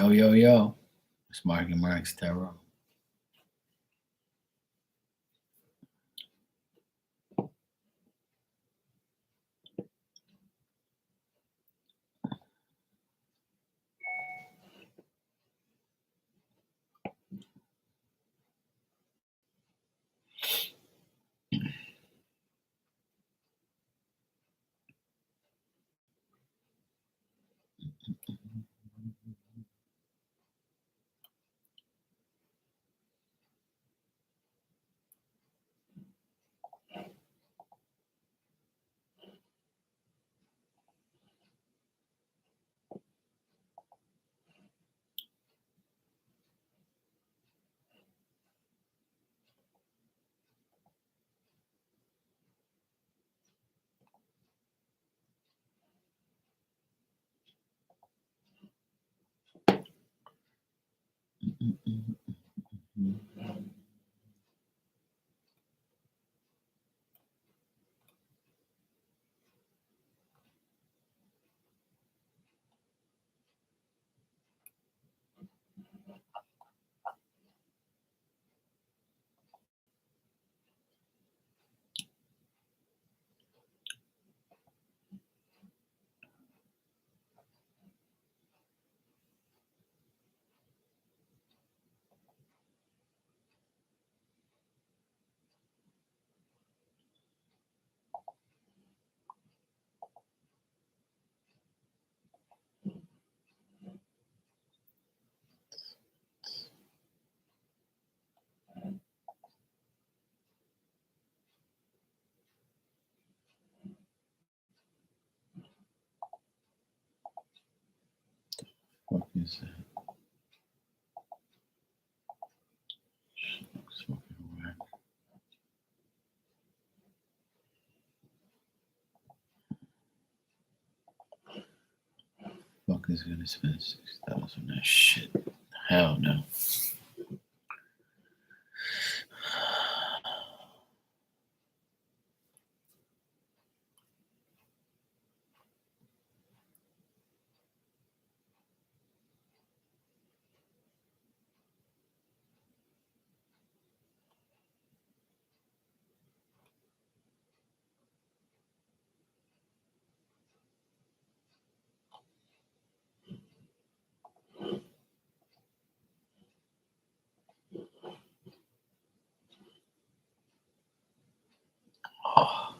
Yo, yo, yo. It's Mark and Mark's Tarot. What is that? Smoking whack. Fuck is gonna spend $6 on that shit? Hell no. Oh.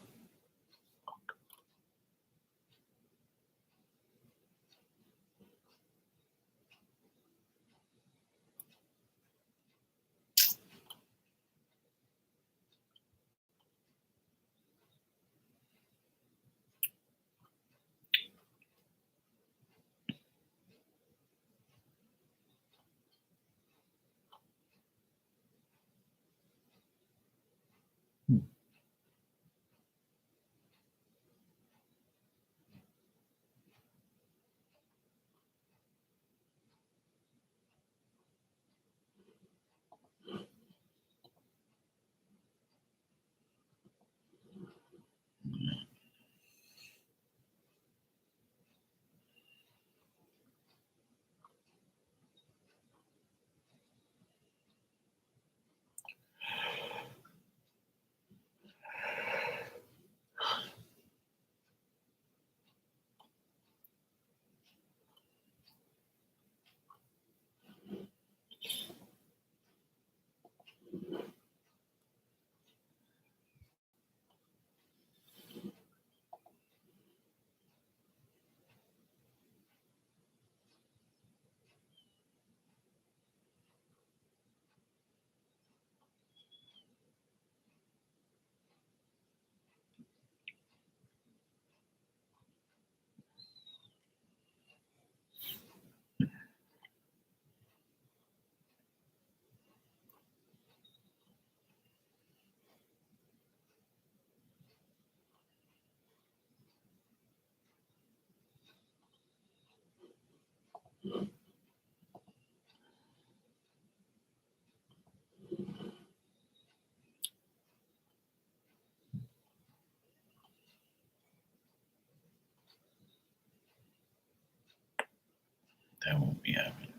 That won't be happening.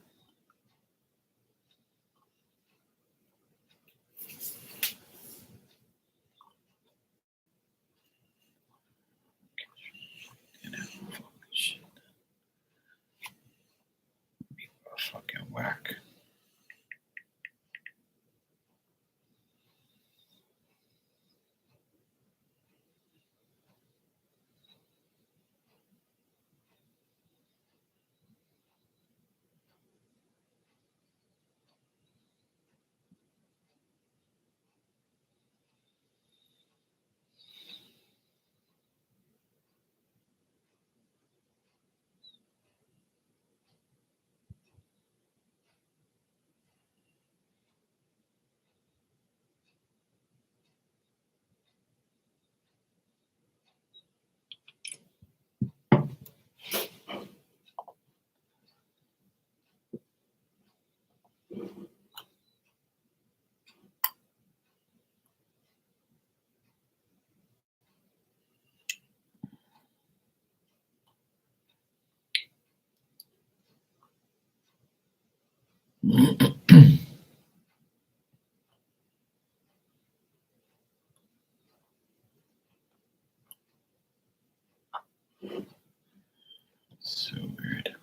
So weird.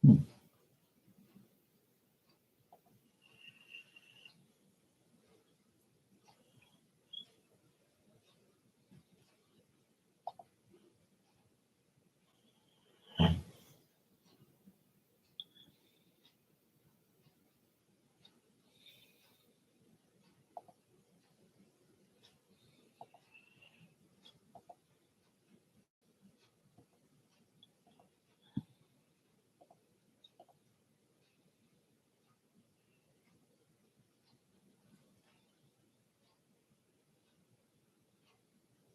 Hmm.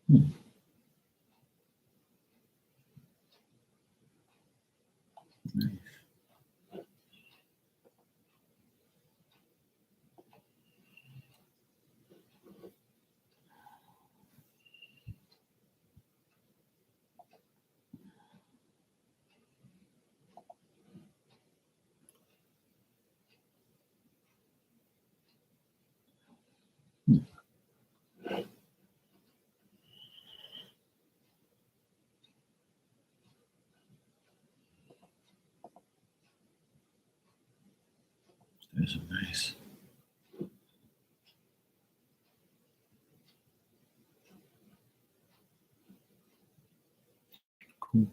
Hmm. Nice. Those are nice. Cool.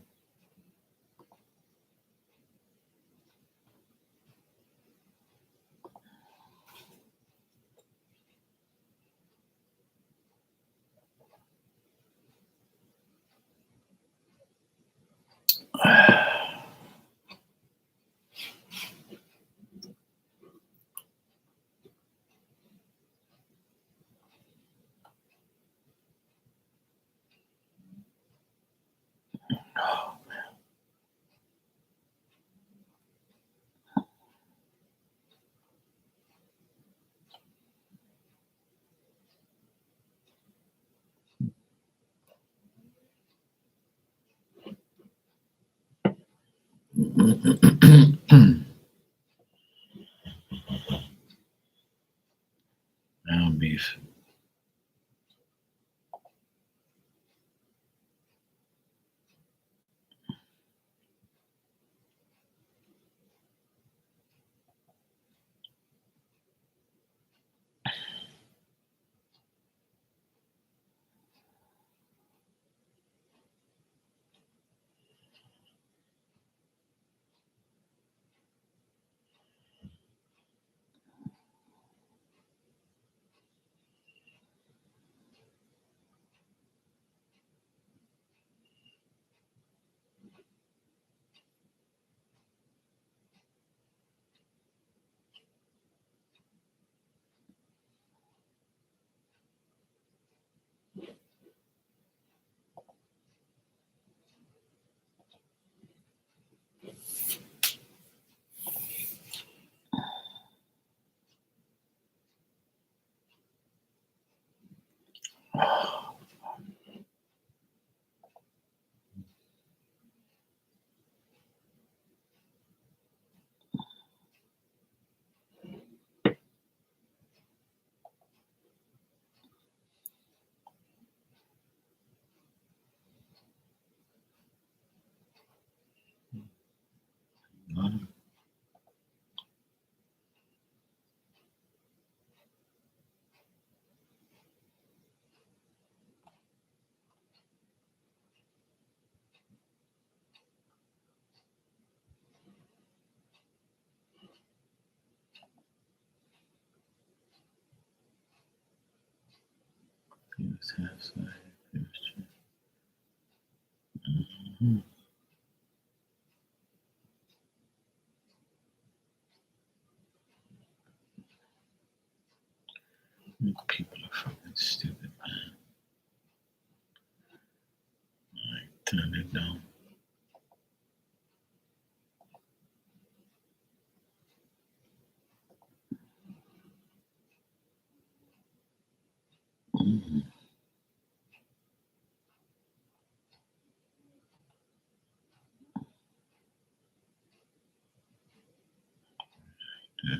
Ground beef. Yes, yes, mm-hmm. People are fucking stupid, man. Like, turn it down. Mm-hmm. Yeah.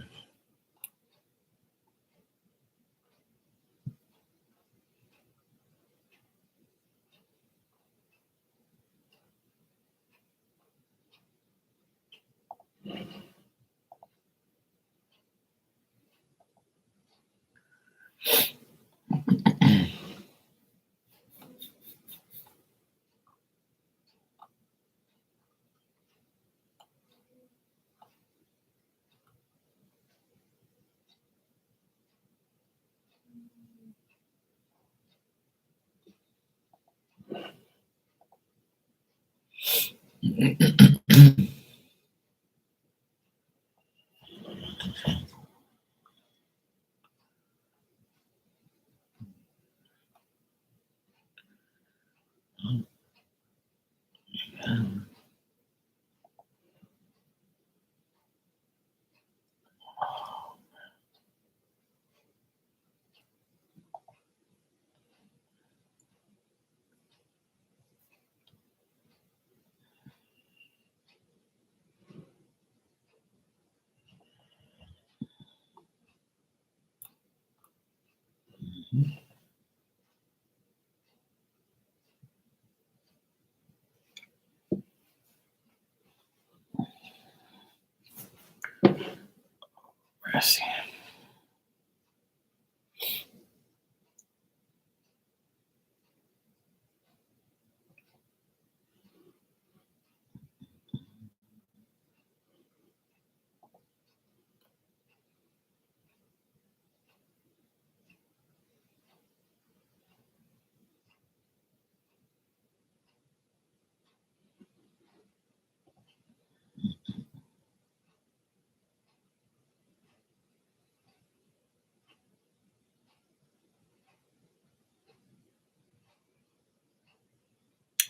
Mercy.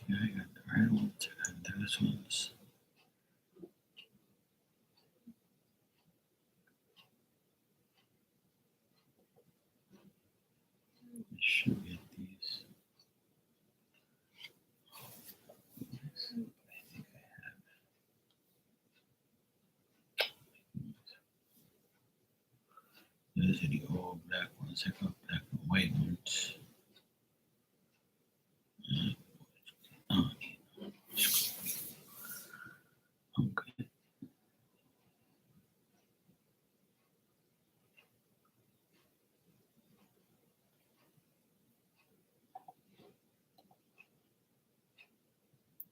Yeah, I got the right ones. I got those ones. I should get these. I think I have. Those are the old black ones. I got black and white ones. Oh, okay.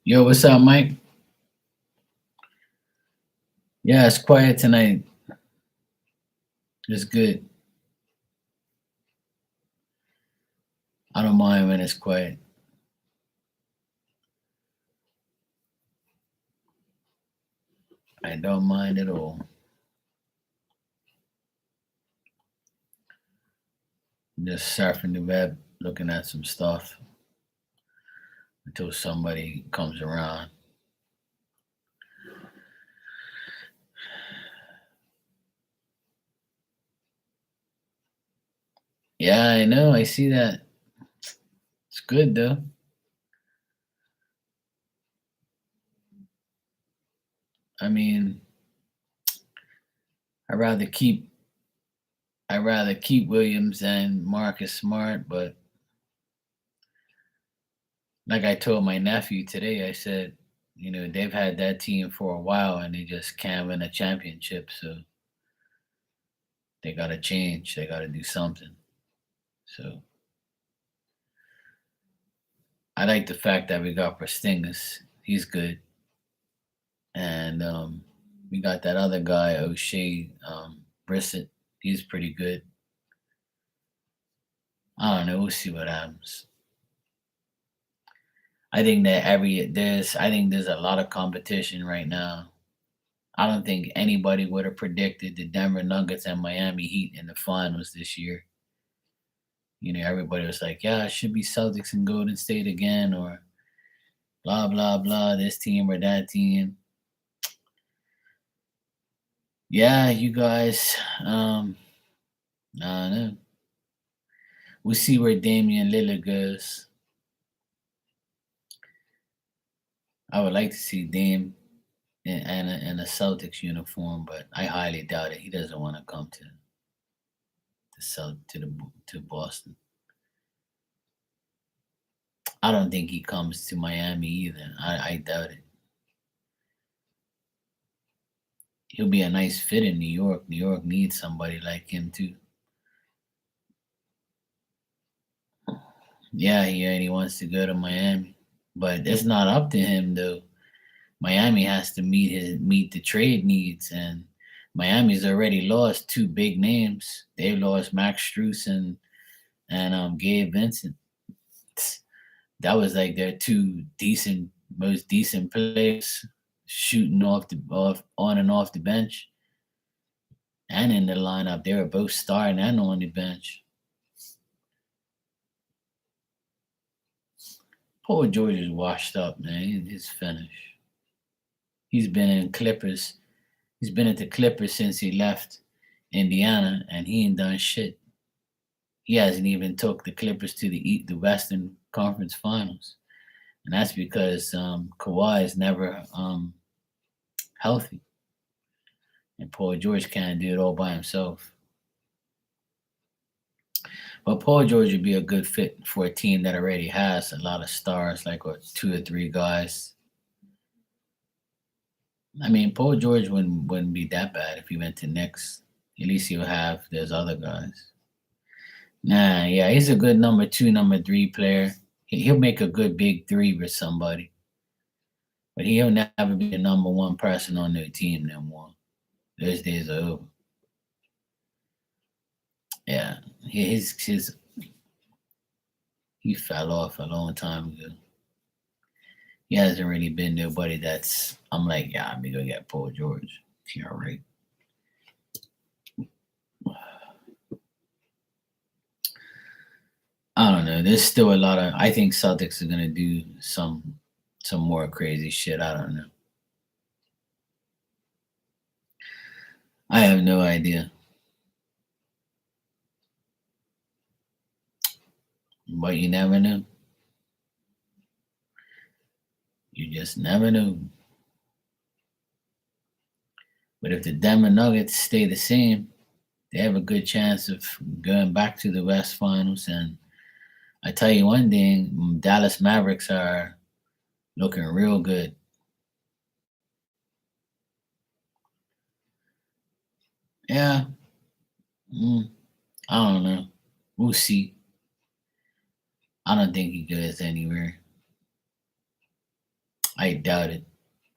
Yo, what's up, Mike? Yeah, it's quiet tonight. It's good. I don't mind when it's quiet. I don't mind at all. Just surfing the web, looking at some stuff until somebody comes around. Yeah, I know. I see that. It's good though. I mean, I rather keep I rather keep Williams than Marcus Smart, but like I told my nephew today, I said, they've had that team for a while and they just can't win a championship, so they gotta change. They gotta do something. So I like the fact that we got Porzingis. He's good. And we got that other guy, O'Shea Brissett. He's pretty good. I don't know. We'll see what happens. I think that I think there's a lot of competition right now. I don't think anybody would have predicted the Denver Nuggets and Miami Heat in the finals this year. Everybody was like, "Yeah, it should be Celtics and Golden State again," or blah blah blah, this team or that team. Yeah, you guys. I don't know. We'll see where Damian Lillard goes. I would like to see Dame in a Celtics uniform, but I highly doubt it. He doesn't want to come to Boston. I don't think he comes to Miami either. I doubt it. He'll be a nice fit in New York. New York needs somebody like him too. Yeah, he wants to go to Miami, but it's not up to him though. Miami has to meet the trade needs, and Miami's already lost two big names. They've lost Max Strus and Gabe Vincent. That was like their two decent most decent players shooting off on and off the bench and in the lineup. They were both starting and on the bench. Paul George is washed up, man. He's finished. He's been in Clippers. He's been at the Clippers since he left Indiana, and he ain't done shit. He hasn't even took the Clippers to the Western Conference Finals, and that's because Kawhi is never healthy, and Paul George can't do it all by himself. But Paul George would be a good fit for a team that already has a lot of stars, like what, two or three guys. I mean, Paul George wouldn't be that bad if he went to Knicks. At least he'll have those other guys. Nah, yeah, he's a good number two, number three player. He'll make a good big three with somebody, but he'll never be the number one person on their team no more. Those days are over. Yeah, his he fell off a long time ago. He hasn't really been nobody that's I'm like, yeah, I'm gonna get Paul George. He all right. I don't know. There's still a lot of I think Celtics are gonna do some more crazy shit. I don't know. I have no idea. But you never know. You just never know. But if the Denver Nuggets stay the same, they have a good chance of going back to the West Finals. And I tell you one thing, Dallas Mavericks are looking real good. Yeah, mm, I don't know. We'll see. I don't think he goes anywhere. I doubt it.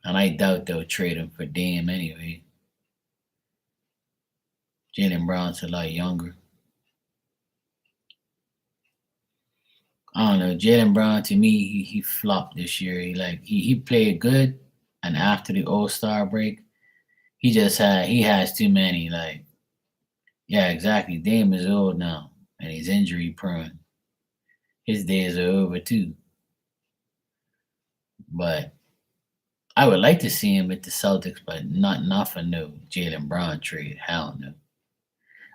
And I doubt they'll trade him for Dame anyway. Jalen Brown's a lot younger. I don't know. Jalen Brown to me, he flopped this year. He played good, and after the All Star break, he has too many yeah, exactly. Dame is old now and he's injury prone. His days are over too. But I would like to see him with the Celtics, but not for no Jalen Brown trade. Hell no.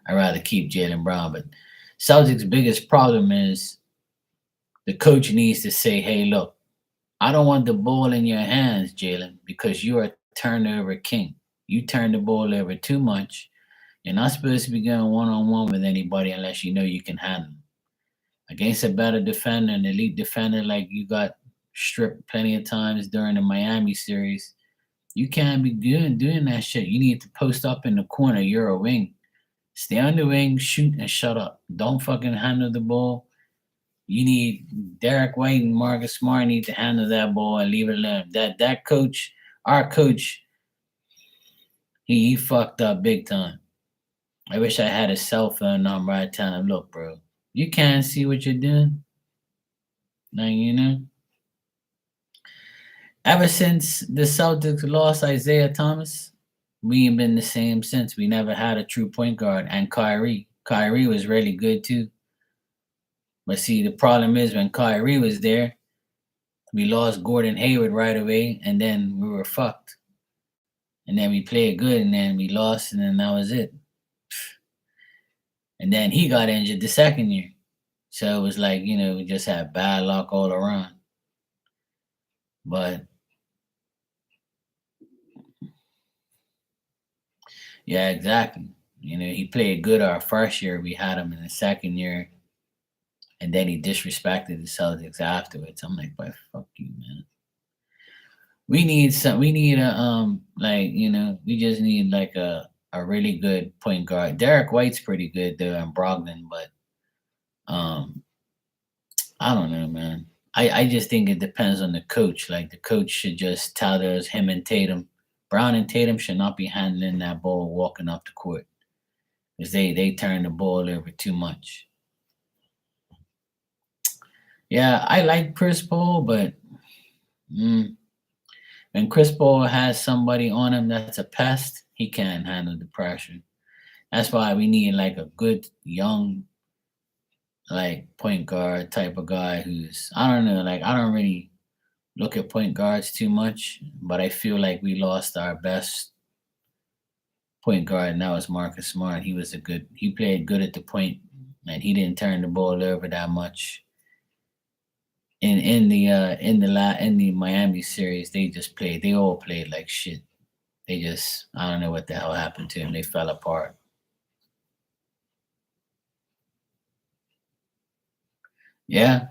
I'd rather keep Jalen Brown. But Celtics' biggest problem is the coach needs to say, hey, look, I don't want the ball in your hands, Jalen, because you are a turnover king. You turn the ball over too much. You're not supposed to be going one on one with anybody unless you know you can handle them. Against a better defender, an elite defender like you got stripped plenty of times during the Miami series, you can't be doing that shit. You need to post up in the corner. You're a wing. Stay on the wing, shoot, and shut up. Don't fucking handle the ball. You need Derek White and Marcus Smart need to handle that ball and leave it alone. That coach, our coach, he fucked up big time. I wish I had a cell phone number. I'd tell him, look, bro, you can't see what you're doing. Now you know. Ever since the Celtics lost Isaiah Thomas, we ain't been the same since. We never had a true point guard. And Kyrie. Kyrie was really good too. But see, the problem is when Kyrie was there, we lost Gordon Hayward right away, and then we were fucked. And then we played good, and then we lost, and then that was it. And then he got injured the second year. So it was like, we just had bad luck all around. But yeah, exactly. He played good our first year. We had him in the second year, and then he disrespected the Celtics afterwards. I'm like, "But fuck you, man." We need some. We need we just need like a really good point guard. Derek White's pretty good though, and Brogdon, but um, I don't know, man. I just think it depends on the coach. Like the coach should just tell us him and Tatum, Brown and Tatum should not be handling that ball walking up the court because they turn the ball over too much. Yeah, I like Chris Paul, but Mm. When Chris Paul has somebody on him that's a pest, he can't handle the pressure. That's why we need like a good young like point guard type of guy who's I don't know, like I don't really look at point guards too much, but I feel like we lost our best point guard, and that was Marcus Smart. He played good at the point, and he didn't turn the ball over that much. In the Miami series, they all played like shit. They just I don't know what the hell happened to them. They fell apart. Yeah,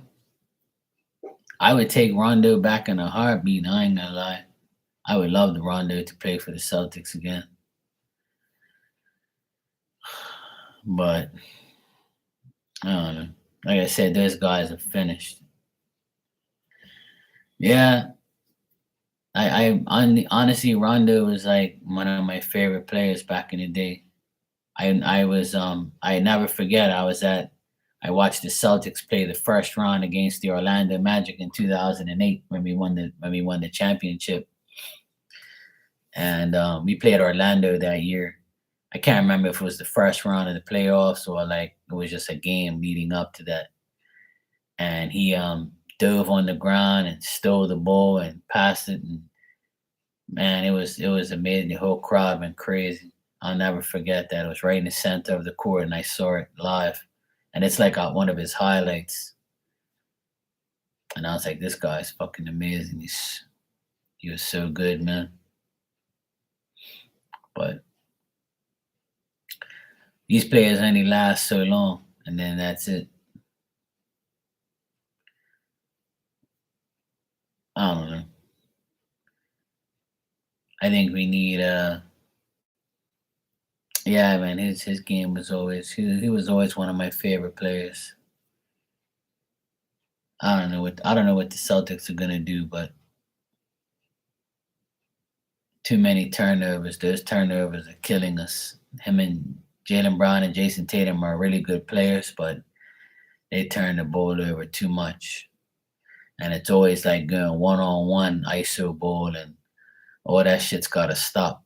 I would take Rondo back in a heartbeat. I ain't gonna lie. I would love the Rondo to play for the Celtics again. But I don't know. Like I said, those guys are finished. Yeah, honestly, Rondo was like one of my favorite players back in the day. I never forget. I watched the Celtics play the first round against the Orlando Magic in 2008 when we won the championship, and we played Orlando that year. I can't remember if it was the first round of the playoffs or like it was just a game leading up to that. And he dove on the ground and stole the ball and passed it, and man, it was amazing. The whole crowd went crazy. I'll never forget that. It was right in the center of the court, and I saw it live. And it's like one of his highlights. And I was like, this guy's fucking amazing. He was so good, man. But these players only last so long, and then that's it. I don't know. I think we need yeah, man. His game was always he was always one of my favorite players. I don't know what the Celtics are gonna do, but too many turnovers. Those turnovers are killing us. Him and Jalen Brown and Jason Tatum are really good players, but they turn the ball over too much. And it's always like going one on one ISO ball and all that shit's gotta stop.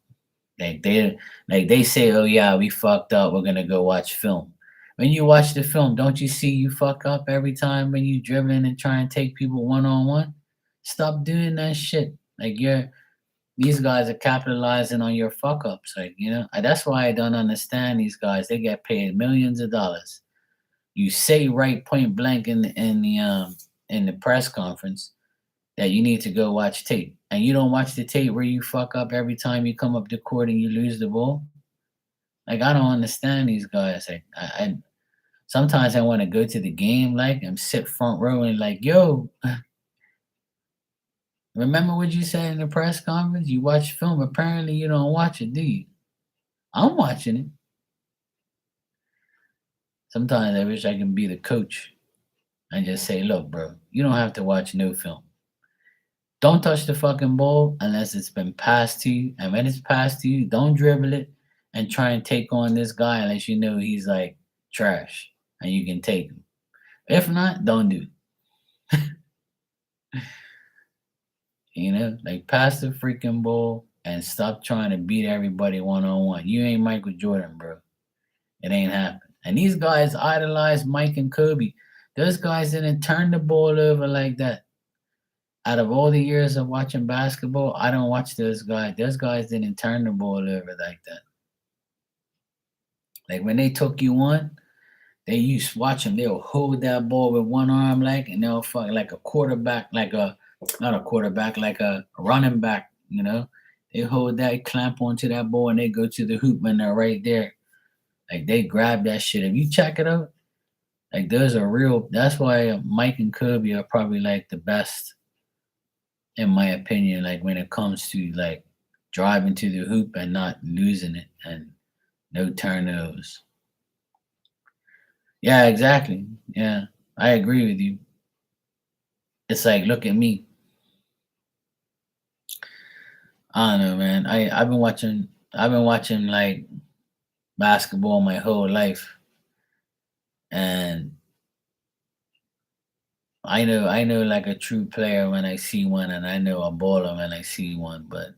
Like they say, oh yeah, we fucked up, we're gonna go watch film. When you watch the film, don't you see you fuck up every time when you dribbling and try and take people one on one? Stop doing that shit. Like these guys are capitalizing on your fuck ups. Like, that's why I don't understand these guys. They get paid millions of dollars. You say right point blank in the press conference that you need to go watch tape. And you don't watch the tape where you fuck up every time you come up the court and you lose the ball. Like I don't understand these guys. Like I sometimes I want to go to the game like and sit front row and like, yo, remember what you said in the press conference? You watch film. Apparently you don't watch it, do you? I'm watching it. Sometimes I wish I can be the coach and just say, look, bro, you don't have to watch no film. Don't touch the fucking ball unless it's been passed to you. And when it's passed to you, don't dribble it and try and take on this guy unless you know he's like trash and you can take him. If not, don't do it. Like pass the freaking ball and stop trying to beat everybody one on one. You ain't Michael Jordan, bro. It ain't happening. And these guys idolize Mike and Kobe. Those guys didn't turn the ball over like that. Out of all the years of watching basketball, I don't watch those guys. Those guys didn't turn the ball over like that. Like when they took you on, they used to watch them. They'll hold that ball with one arm, like, and they'll fuck like a quarterback, like a not a quarterback, like a running back. They hold that, clamp onto that ball, and they go to the hoop when they're right there. Like they grab that shit. If you check it out, like those are real. That's why Mike and Kobe are probably like the best in my opinion, like when it comes to like driving to the hoop and not losing it and no turnovers. Yeah, exactly. Yeah, I agree with you. It's like, look at me. I don't know, man. I've been watching like basketball my whole life, and I know like a true player when I see one, and I know a baller when I see one. But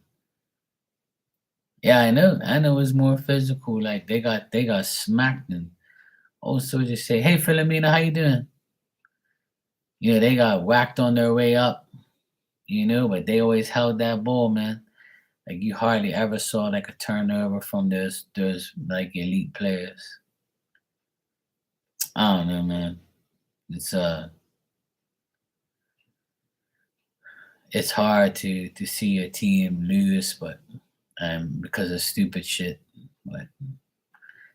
yeah, I know it's more physical. Like they got smacked, and also just say, "Hey, Philomena, how you doing?" They got whacked on their way up. But they always held that ball, man. Like you hardly ever saw like a turnover from those like elite players. I don't know, man. It's uh it's hard to see a team lose, but because of stupid shit. But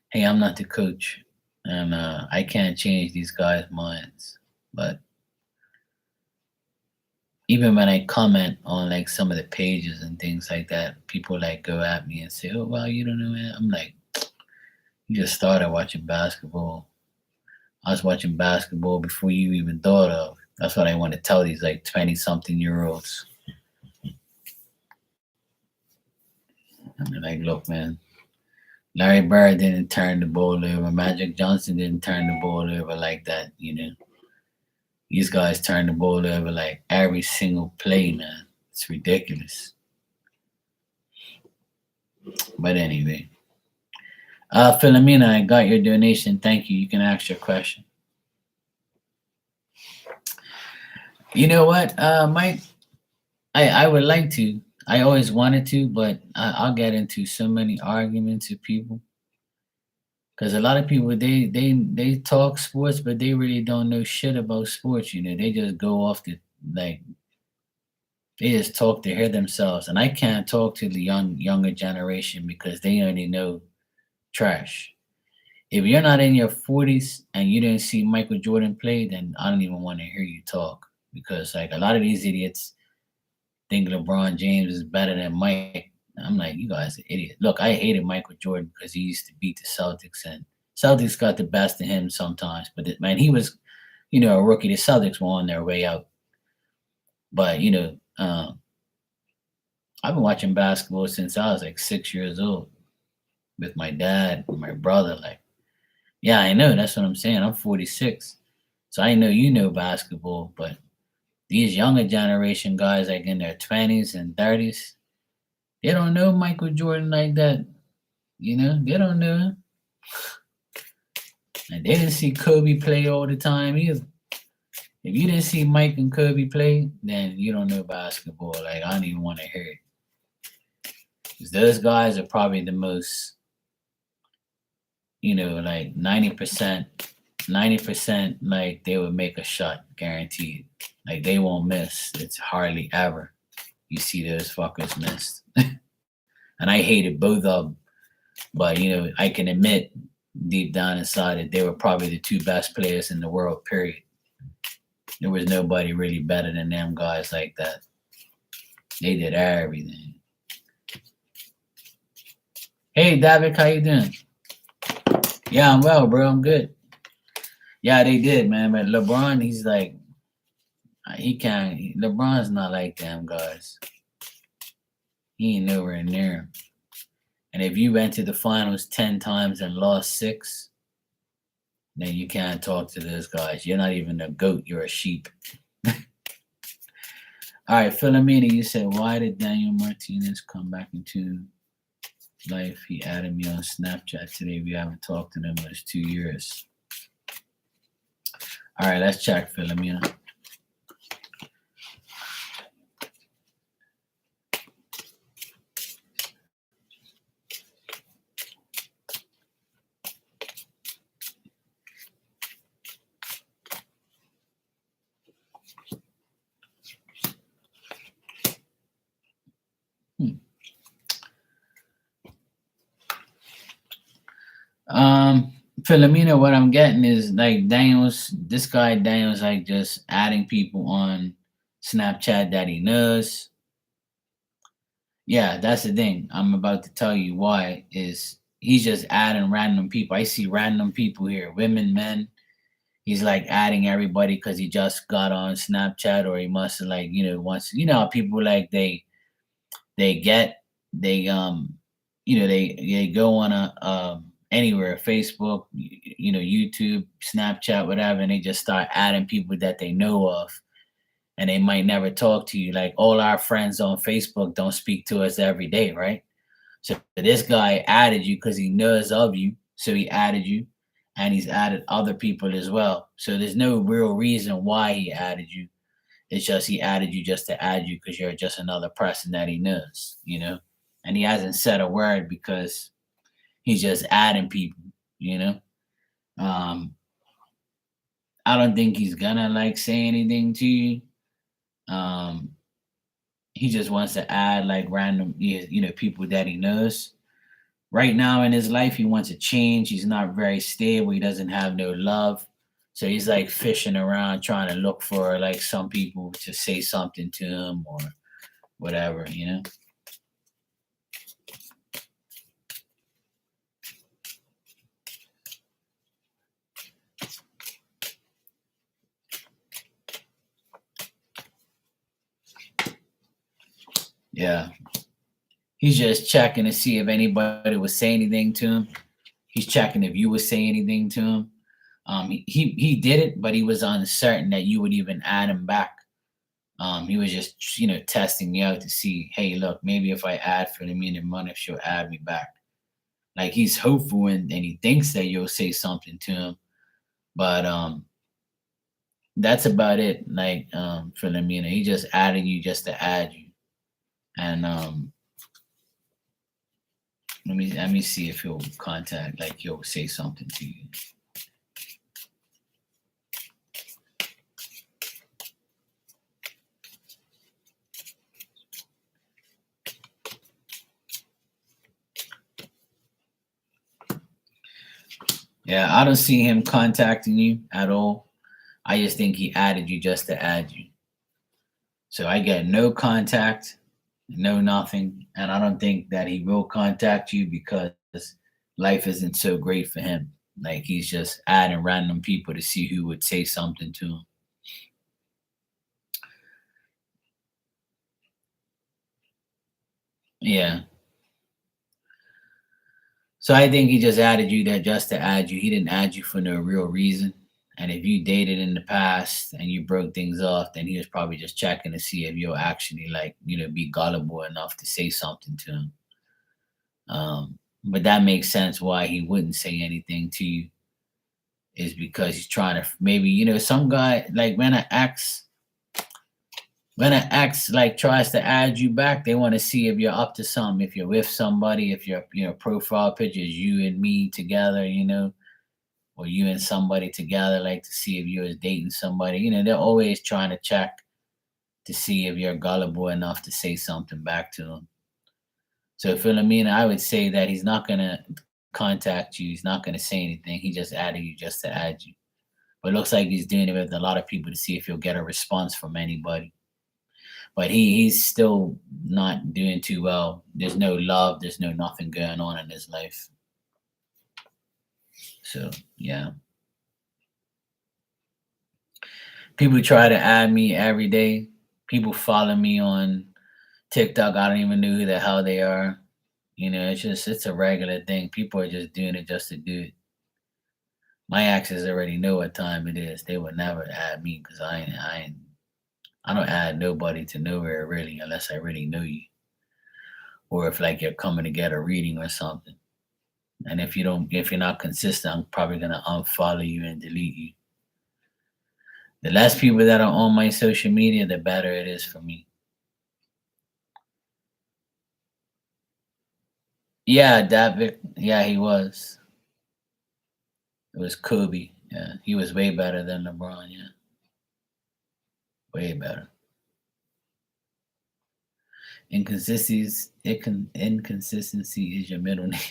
hey, I'm not the coach, and I can't change these guys' minds. But even when I comment on like some of the pages and things like that, people like go at me and say, "Oh, well, you don't know it." I'm like, "You just started watching basketball. I was watching basketball before you even thought of." That's what I want to tell these like 20 something year olds. I'm like, look, man, Larry Bird didn't turn the ball over. Magic Johnson didn't turn the ball over like that. These guys turn the ball over like every single play, man. It's ridiculous. But anyway, Philomena, I got your donation. Thank you. You can ask your question. You know what, Mike? I would like to. I always wanted to, but I'll get into so many arguments with people because a lot of people they talk sports, but they really don't know shit about sports. They just go off the like they just talk to hear themselves, and I can't talk to the younger generation because they only know trash. If you're not in your 40s and you didn't see Michael Jordan play, then I don't even want to hear you talk because like a lot of these idiots think LeBron James is better than Mike. I'm like, you guys are idiots. Look, I hated Michael Jordan because he used to beat the Celtics, and Celtics got the best of him sometimes. But man, he was, a rookie. The Celtics were on their way out. But I've been watching basketball since I was like 6 years old with my dad and my brother. Like, yeah, I know. That's what I'm saying. I'm 46, so I know basketball, but these younger generation guys, like in their 20s and 30s, they don't know Michael Jordan like that. They don't know him. And they didn't see Kobe play all the time either. If you didn't see Mike and Kobe play, then you don't know basketball. Like, I don't even want to hear it. Because those guys are probably the most, like 90%, like they would make a shot guaranteed. Like, they won't miss. It's hardly ever you see those fuckers miss. And I hated both of them. But, I can admit deep down inside that they were probably the two best players in the world, period. There was nobody really better than them guys like that. They did everything. Hey, David, how you doing? Yeah, I'm well, bro. I'm good. Yeah, they did, man. But LeBron, he's like, he can't. LeBron's not like them guys. He ain't nowhere near him. And if you went to the finals 10 times and lost 6, then you can't talk to those guys. You're not even a goat. You're a sheep. All right, Philomena, you said, why did Daniel Martinez come back into life? He added me on Snapchat today. We haven't talked to him in 2 years. All right, let's check, Philomena. Philomena, what I'm getting is like this guy Daniel's like just adding people on Snapchat that he knows. Yeah, that's the thing. I'm about to tell you why is he's just adding random people. I see random people here, women, men. He's like adding everybody because he just got on Snapchat or he must have like, once how people like they get they they go on a anywhere Facebook YouTube, Snapchat, whatever, and they just start adding people that they know of, and they might never talk to you. Like all our friends on Facebook don't speak to us every day, right? So this guy added you because he knows of you. So he added you, and he's added other people as well. So there's no real reason why he added you. It's just he added you just to add you because you're just another person that he knows. And he hasn't said a word because he's just adding people, you know. Um, I don't think he's gonna like say anything to you. Um, he just wants to add like random, people that he knows. Right now in his life, he wants to change. He's not very stable. He doesn't have no love. So he's like fishing around trying to look for like some people to say something to him or whatever. Yeah. He's just checking to see if anybody would say anything to him. He's checking if you would say anything to him. He did it, but he was uncertain that you would even add him back. He was just testing you out to see, hey, look, maybe if I add for the meaning money, if she'll add me back. Like he's hopeful and he thinks that you'll say something to him, but that's about it. Like for Lamina, he just added you just to add you, and let me see if he'll contact, like he'll say something to you. Yeah, I don't see him contacting you at all. I just think he added you just to add you. So I get no contact, no nothing, and I don't think that he will contact you because life isn't so great for him. Like he's just adding random people to see who would say something to him. Yeah. So I think he just added you there just to add you. He didn't add you for no real reason. And if you dated in the past and you broke things off, then he was probably just checking to see if you'll actually like, be gullible enough to say something to him. But that makes sense why he wouldn't say anything to you is because he's trying to maybe, some guy like when an ex like tries to add you back, they want to see if you're up to something, if you're with somebody, if your profile picture is you and me together, or you and somebody together, like to see if you're dating somebody. They're always trying to check to see if you're gullible enough to say something back to them. So Philomena, I would say that he's not gonna contact you. He's not gonna say anything. He just added you just to add you. But it looks like he's doing it with a lot of people to see if he'll get a response from anybody. But he's still not doing too well. There's no love. There's no nothing going on in his life. So yeah, people try to add me every day. People follow me on TikTok. I don't even know who the hell they are. It's a regular thing. People are just doing it just to do it. My exes already know what time it is. They would never add me because I don't add nobody to nowhere really unless I really know you, or if like you're coming to get a reading or something. And if you're not consistent, I'm probably gonna unfollow you and delete you. The less people that are on my social media, the better it is for me. Yeah, David. Yeah, he was. It was Kobe. Yeah, he was way better than LeBron. Yeah, way better. Inconsistency is your middle name.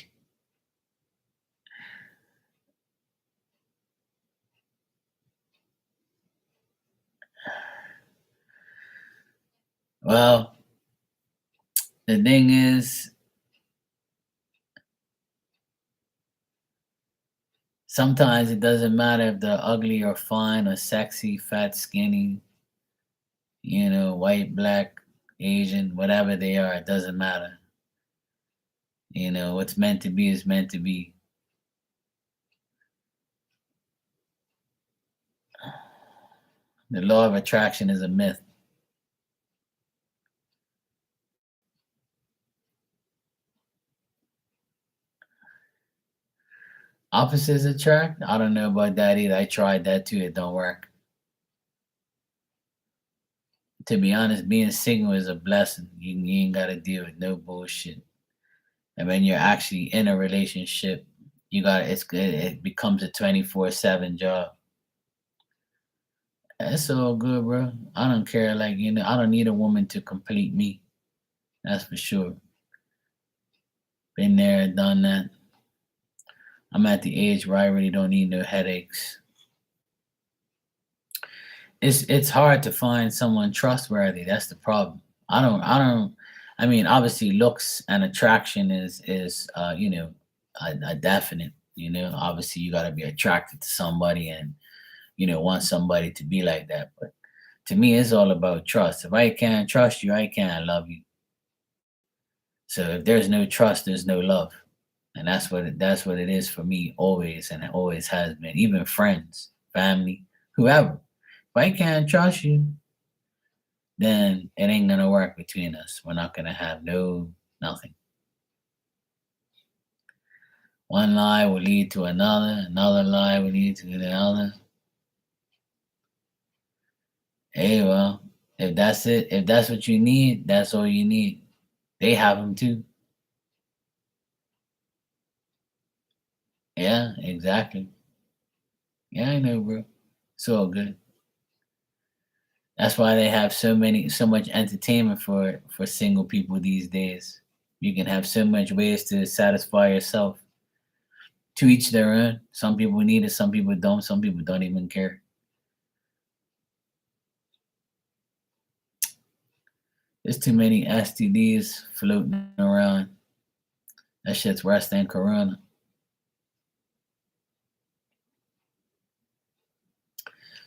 Well, the thing is, sometimes it doesn't matter if they're ugly or fine or sexy, fat, skinny, white, black, Asian, whatever they are, it doesn't matter. What's meant to be is meant to be. The law of attraction is a myth. Opposites attract? I don't know about that either. I tried that too. It don't work. To be honest, being single is a blessing. You ain't got to deal with no bullshit. And when you're actually in a relationship, it becomes a 24/7 job. It's all good, bro. I don't care. Like, I don't need a woman to complete me. That's for sure. Been there, done that. I'm at the age where I really don't need no headaches. It's hard to find someone trustworthy. That's the problem. I don't I mean, obviously looks and attraction is a definite, obviously you got to be attracted to somebody and want somebody to be like that. But to me it's all about trust. If I can't trust you, I can't love you. So if there's no trust, there's no love. And that's what it is for me always, and it always has been. Even friends, family, whoever. If I can't trust you, then it ain't gonna work between us. We're not gonna have no nothing. One lie will lead to another lie will lead to another. Hey, well, if that's it, if that's what you need, that's all you need. They have them too. Yeah, exactly. Yeah, I know, bro. It's all good. That's why they have so much entertainment for single people these days. You can have so much ways to satisfy yourself. To each their own. Some people need it, some people don't, some people don't even care. There's too many STDs floating around. That shit's worse than Corona.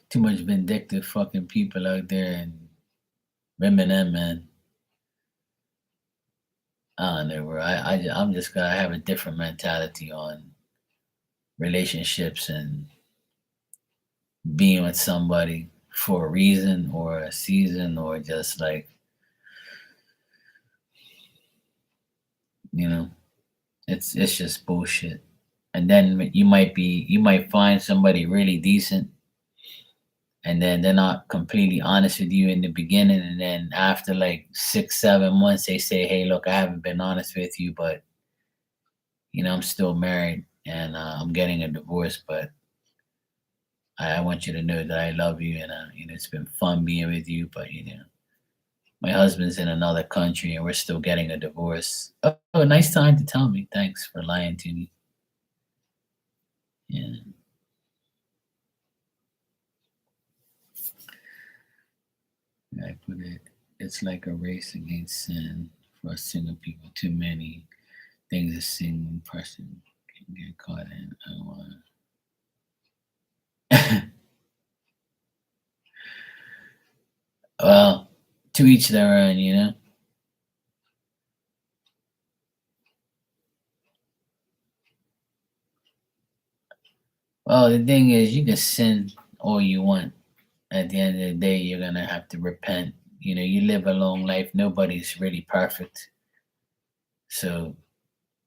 Too much vindictive fucking people out there and women and men. I don't know, bro. I'm just gonna have a different mentality on relationships and being with somebody for a reason or a season or just like, you know, it's just bullshit. And then you might find somebody really decent, and then they're not completely honest with you in the beginning, and then after like 6 7 months they say, hey look, I haven't been honest with you, but I'm still married and I'm getting a divorce, but I want you to know that I love you, and it's been fun being with you, but my husband's in another country and we're still getting a divorce. Oh, nice time to tell me. Thanks for lying to me. Yeah. I put it, it's like a race against sin for single people. Too many things a single person can get caught in. I don't want to. Well, to each their own. Well, the thing is, you can sin all you want. At the end of the day, you're going to have to repent. You live a long life. Nobody's really perfect. So,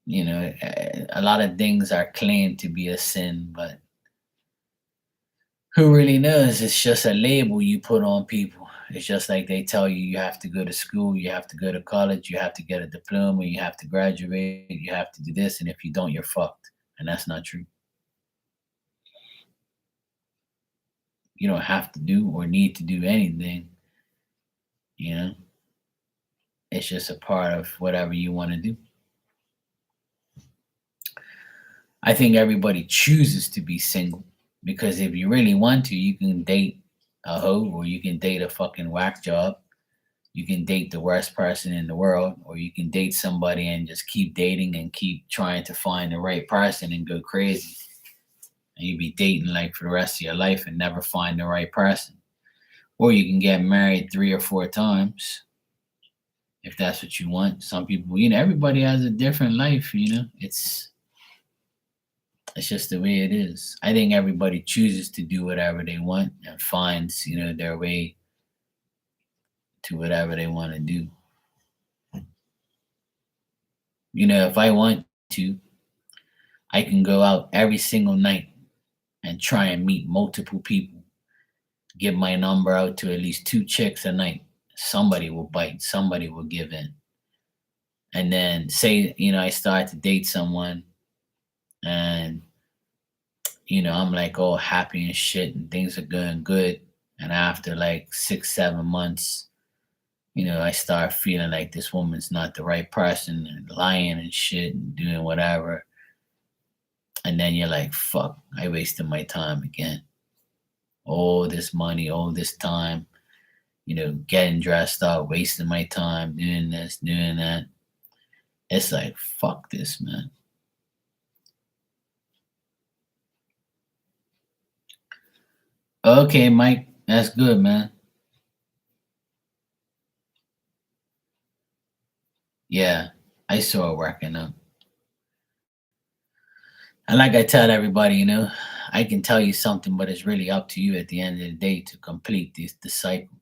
a lot of things are claimed to be a sin, but who really knows? It's just a label you put on people. It's just like they tell you you have to go to school, you have to go to college, you have to get a diploma, you have to graduate, you have to do this, and if you don't, you're fucked. And that's not true. You don't have to do or need to do anything. You know, it's just a part of whatever you want to do. I think everybody chooses to be single because if you really want to, you can date a hoe or you can date a fucking whack job. You can date the worst person in the world, or you can date somebody and just keep dating and keep trying to find the right person and go crazy. And you be dating like for the rest of your life and never find the right person. Or you can get married 3 or 4 times if that's what you want. Some people, everybody has a different life. It's It's just the way it is. I think everybody chooses to do whatever they want and finds, their way to whatever they want to do. If I want to, I can go out every single night and try and meet multiple people, give my number out to at least two chicks a night. Somebody will bite, somebody will give in. And then say, I start to date someone and, I'm like all happy and shit and things are going good. And after like 6, 7 months, I start feeling like this woman's not the right person and lying and shit and doing whatever. And then you're like, fuck, I wasted my time again. All this money, all this time, getting dressed up, wasting my time, doing this, doing that. It's like, fuck this, man. Okay, Mike, that's good, man. Yeah, I saw it working out. And like I tell everybody, I can tell you something, but it's really up to you at the end of the day to complete the cycle.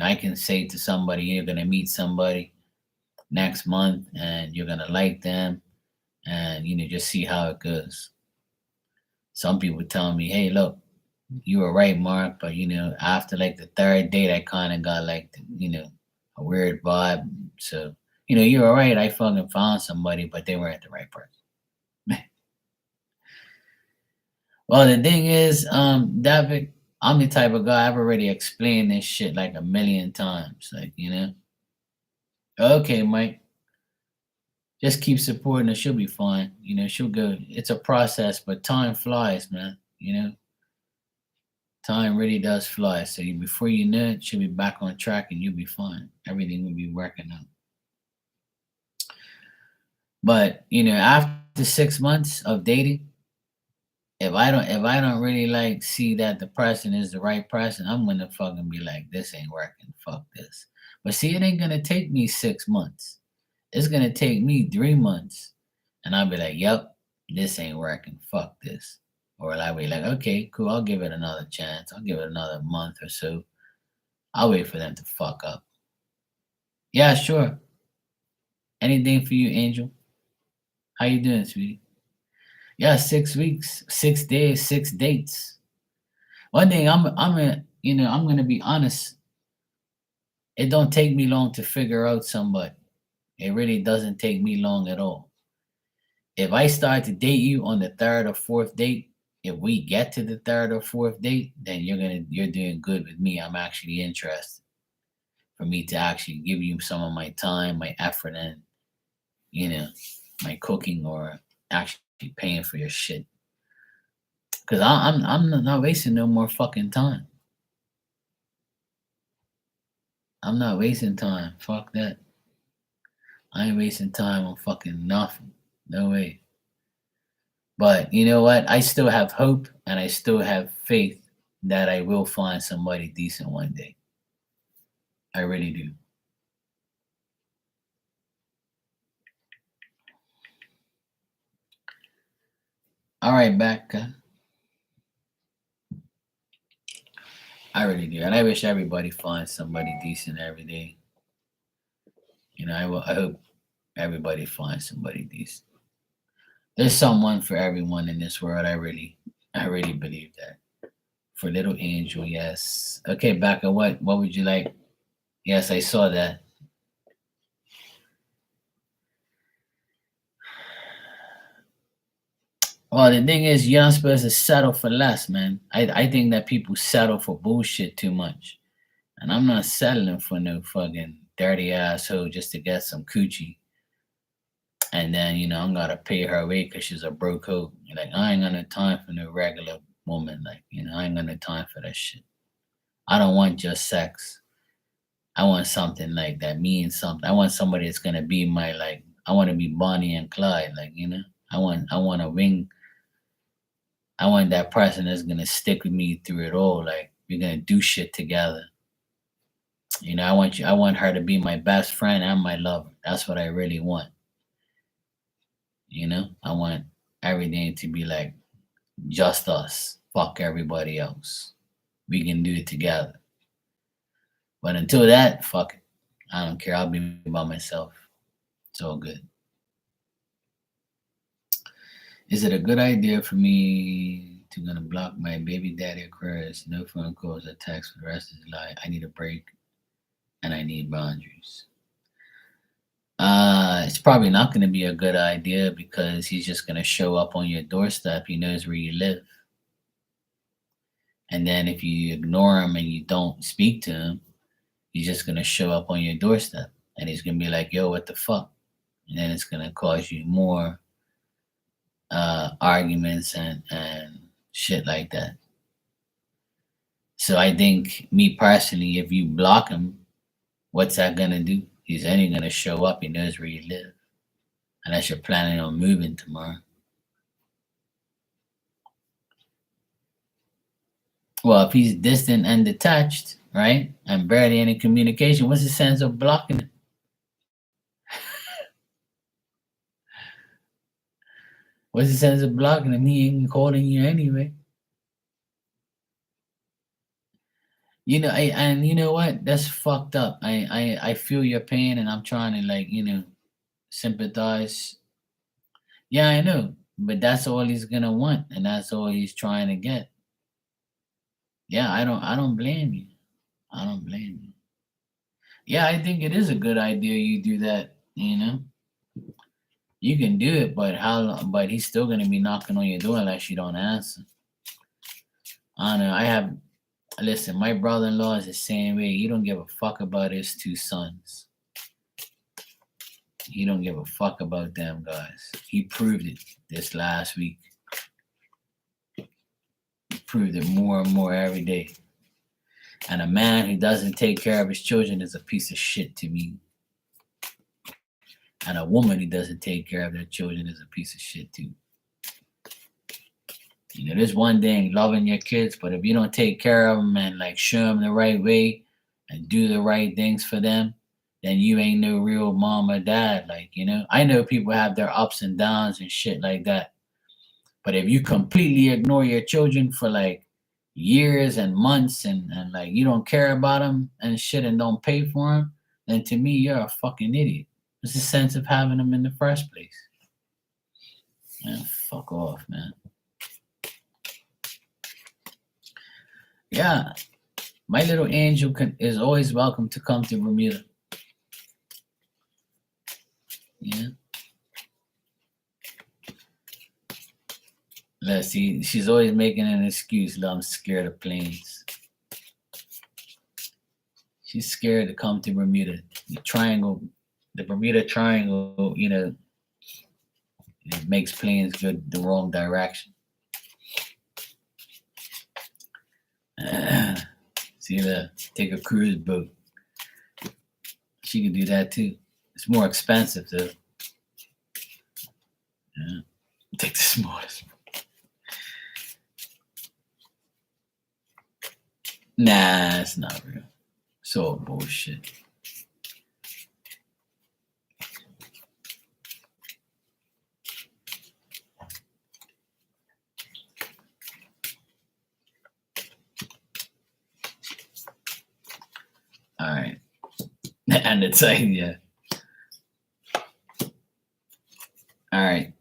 I can say to somebody, you're going to meet somebody next month and you're going to like them and, just see how it goes. Some people tell me, hey, look, you were right, Mark, but, after like the third date, I kind of got like, a weird vibe. So, you were right. I fucking found somebody, but they weren't the right person. Well, the thing is, David, I'm the type of guy I've already explained this shit like a million times. Like, okay, Mike, just keep supporting her. She'll be fine. She'll go. It's a process, but time flies, man. Time really does fly. So before you know it, she'll be back on track and you'll be fine. Everything will be working out. But, after 6 months of dating, if I don't really like see that the person is the right person, I'm gonna fucking be like, this ain't working. Fuck this. But see, it ain't gonna take me 6 months. It's gonna take me 3 months. And I'll be like, yep, this ain't working. Fuck this. Or I'll be like, okay, cool, I'll give it another chance. I'll give it another month or so. I'll wait for them to fuck up. Yeah, sure. Anything for you, Angel? How you doing, sweetie? Yeah, 6 weeks, 6 days, 6 dates. One thing I'm gonna be honest. It don't take me long to figure out somebody. It really doesn't take me long at all. If I start to date you on the third or fourth date, if we get to the third or fourth date, then you're doing good with me. I'm actually interested for me to actually give you some of my time, my effort, and you know, my cooking or actually paying for your shit. Cause I'm not wasting no more fucking time. I'm not wasting time. Fuck that. I ain't wasting time on fucking nothing. No way. But you know what? I still have hope and I still have faith that I will find somebody decent one day. I really do. All right, Becca. I really do. And I wish everybody finds somebody decent every day. I hope everybody finds somebody decent. There's someone for everyone in this world. I really believe that. For little angel, yes. Okay, Becca, what would you like? Yes, I saw that. Well, the thing is, you're not supposed to settle for less, man. I think that people settle for bullshit too much. And I'm not settling for no fucking dirty asshole just to get some coochie. And then, I'm gonna pay her away because she's a broke hoe. Like, I ain't got no time for no regular woman. Like, I ain't got no time for that shit. I don't want just sex. I want something like that means something. I want somebody that's gonna be my like. I want to be Bonnie and Clyde. Like, I want a ring. I want that person that's gonna stick with me through it all. Like, we're gonna do shit together. I want her to be my best friend and my lover. That's what I really want. I want everything everything to be like just us. Fuck everybody else. We can do it together. But until that, fuck it. I don't care. I'll be by myself. It's all good. Is it a good idea for me to gonna block my baby daddy Aquarius? No phone calls or texts for the rest of his life. I need a break and I need boundaries. It's probably not gonna be a good idea because he's just gonna show up on your doorstep. He knows where you live. And then if you ignore him and you don't speak to him, he's just gonna show up on your doorstep and he's gonna be like, yo, what the fuck? And then it's gonna cause you more arguments and shit like that. So I think me personally, if you block him, what's that gonna do? He's only gonna show up. He knows where you live, unless you're planning on moving tomorrow. Well, if he's distant and detached, right, and barely any communication, what's the sense of blocking him? What's the sense of blocking him? He ain't calling you anyway. You know, and you know what? That's fucked up. I feel your pain, and I'm trying to like sympathize. Yeah, I know, but that's all he's gonna want, and that's all he's trying to get. Yeah, I don't blame you. I don't blame you. Yeah, I think it is a good idea you do that. You can do it, but how long? But he's still gonna be knocking on your door unless you don't answer. I don't know. Listen, my brother-in-law is the same way. He don't give a fuck about his two sons. He don't give a fuck about them guys. He proved it this last week. He proved it more and more every day. And a man who doesn't take care of his children is a piece of shit to me. And a woman who doesn't take care of their children is a piece of shit too. There's one thing loving your kids, but if you don't take care of them and like show them the right way and do the right things for them, then you ain't no real mom or dad. I know people have their ups and downs and shit like that. But if you completely ignore your children for like years and months and like you don't care about them and shit and don't pay for them, then to me, you're a fucking idiot. What's the sense of having them in the first place? Man, fuck off, man. Yeah, my little angel is always welcome to come to Bermuda. Yeah. Let's see. She's always making an excuse. I'm scared of planes. She's scared to come to Bermuda. The Bermuda Triangle, it makes planes go the wrong direction. See that? Take a cruise boat. She could do that too. It's more expensive though. Yeah. Take the smallest. Nah, it's not real. It's all bullshit. All right. And it's like, yeah. All right.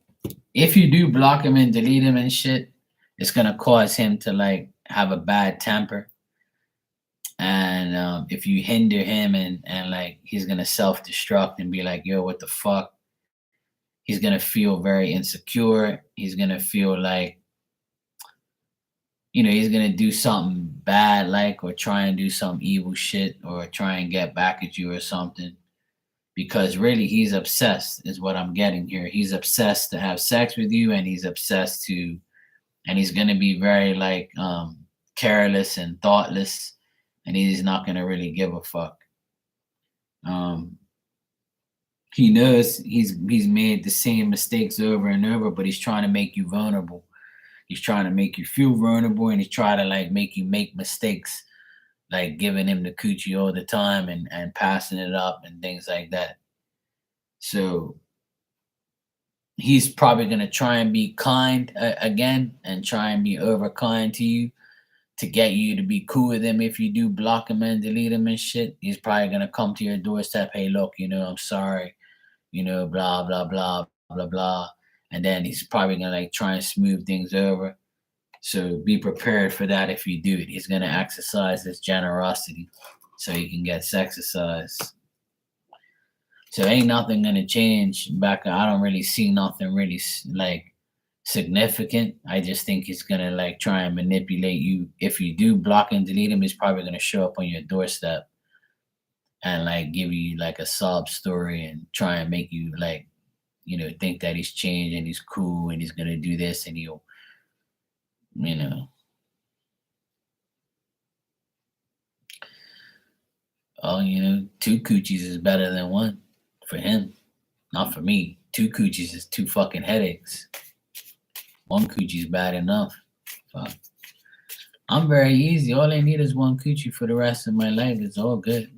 If you do block him and delete him and shit, it's gonna cause him to like have a bad temper. And if you hinder him and like he's gonna self-destruct and be like, yo, what the fuck? He's gonna feel very insecure. He's gonna feel like he's gonna do something bad, like, or try and do some evil shit, or try and get back at you or something. Because really, he's obsessed, is what I'm getting here. He's obsessed to have sex with you, and he's gonna be very like careless and thoughtless, and he's not gonna really give a fuck. He knows he's made the same mistakes over and over, but he's trying to make you vulnerable. He's trying to make you feel vulnerable, and he's trying to like make you make mistakes, like giving him the coochie all the time and passing it up and things like that. So he's probably gonna try and be kind again and try and be over kind to you to get you to be cool with him. If you do block him and delete him and shit, he's probably gonna come to your doorstep. Hey, look, I'm sorry. Blah blah blah blah blah. And then he's probably gonna like try and smooth things over. So be prepared for that if you do it. He's gonna exercise his generosity so he can get sexercised. So ain't nothing gonna change back. I don't really see nothing really like significant. I just think he's gonna like try and manipulate you. If you do block and delete him, he's probably gonna show up on your doorstep and like give you like a sob story and try and make you like think that he's changed and he's cool and he's gonna do this and he'll you know oh two coochies is better than one for him. Not for me. Two coochies is two fucking headaches. One coochie's bad enough. Fuck. I'm very easy. All I need is one coochie for the rest of my life. It's all good.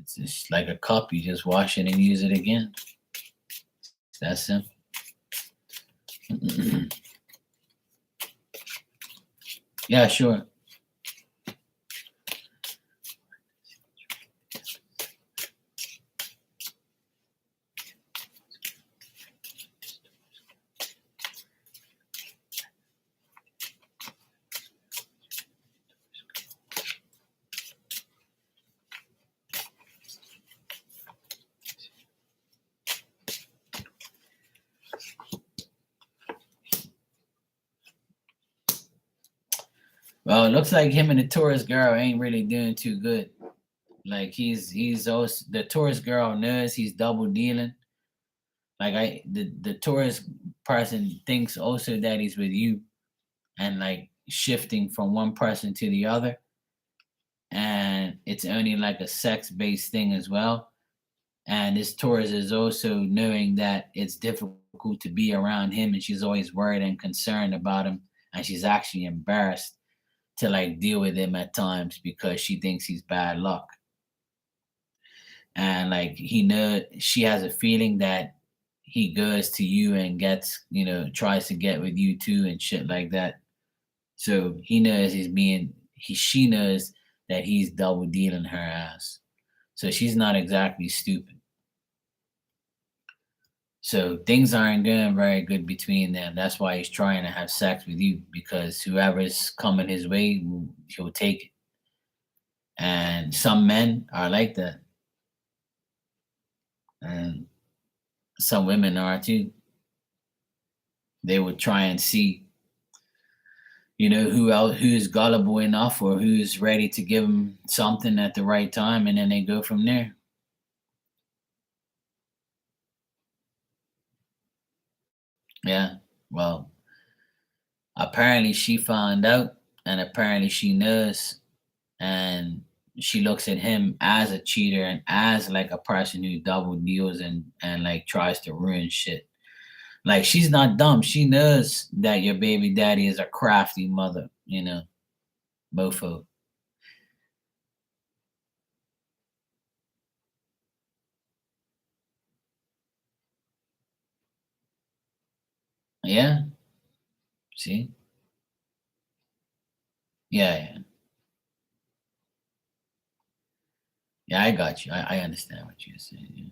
It's just like a cup. You just wash it and use it again. It's that simple. Yeah, sure. Well, it looks like him and the tourist girl ain't really doing too good. Like he's also the tourist girl knows he's double dealing. Like the tourist person thinks also that he's with you and like shifting from one person to the other. And it's only like a sex based thing as well. And this tourist is also knowing that it's difficult to be around him and she's always worried and concerned about him. And she's actually embarrassed to like deal with him at times because she thinks he's bad luck. And like she has a feeling that he goes to you and gets, tries to get with you too and shit like that. So he knows she knows that he's double dealing her ass. So she's not exactly stupid. So things aren't going very good between them. That's why he's trying to have sex with you because whoever's coming his way, he'll take it. And some men are like that. And some women are too. They would try and see, who's gullible enough or who's ready to give them something at the right time, and then they go from there. Yeah. Well, apparently she found out, and apparently she knows, and she looks at him as a cheater and as like a person who double deals and like tries to ruin shit. Like she's not dumb. She knows that your baby daddy is a crafty mother, mofo. Yeah. See? Yeah, yeah. Yeah, I got you. I understand what you're saying. Yeah.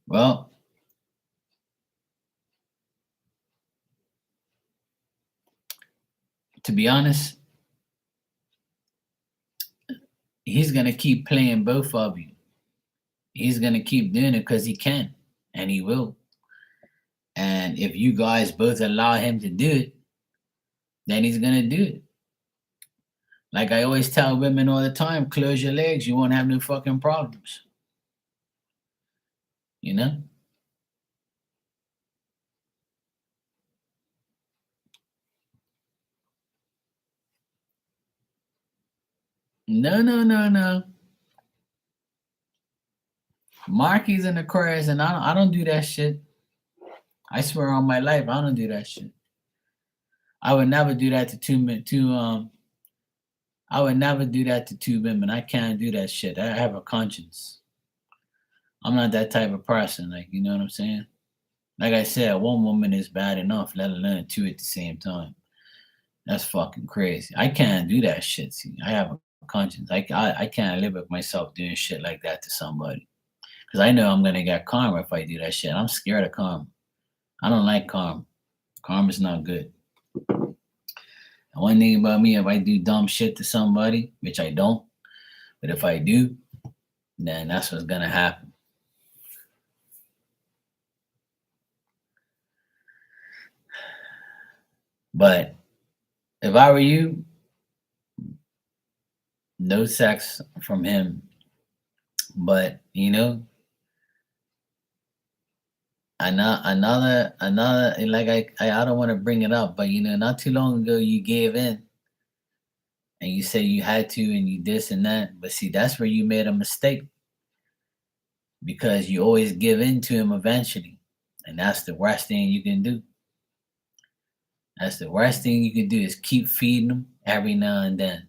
Well, to be honest, he's gonna keep playing both of you. He's gonna keep doing it because he can, and he will. And if you guys both allow him to do it, then he's gonna do it. Like I always tell women all the time, close your legs, you won't have no fucking problems. You know? No, no, no, no. Marky's in Aquarius, and I don't do that shit. I swear on my life, I don't do that shit. I would never do that to two men. I would never do that to two women. I can't do that shit. I have a conscience. I'm not that type of person. Like, you know what I'm saying? Like I said, one woman is bad enough, let alone two at the same time. That's fucking crazy. I can't do that shit. See, I have a conscience. I can't live with myself doing shit like that to somebody. Because I know I'm gonna get karma if I do that shit. I'm scared of karma. I don't like karma. Karma's not good. And one thing about me, if I do dumb shit to somebody, which I don't, but if I do, then that's what's gonna happen. But if I were you, no sex from him. But another like I don't want to bring it up, but not too long ago you gave in and you said you had to and you this and that. But see, that's where you made a mistake because you always give in to him eventually. And that's the worst thing you can do. That's the worst thing you can do is keep feeding him every now and then.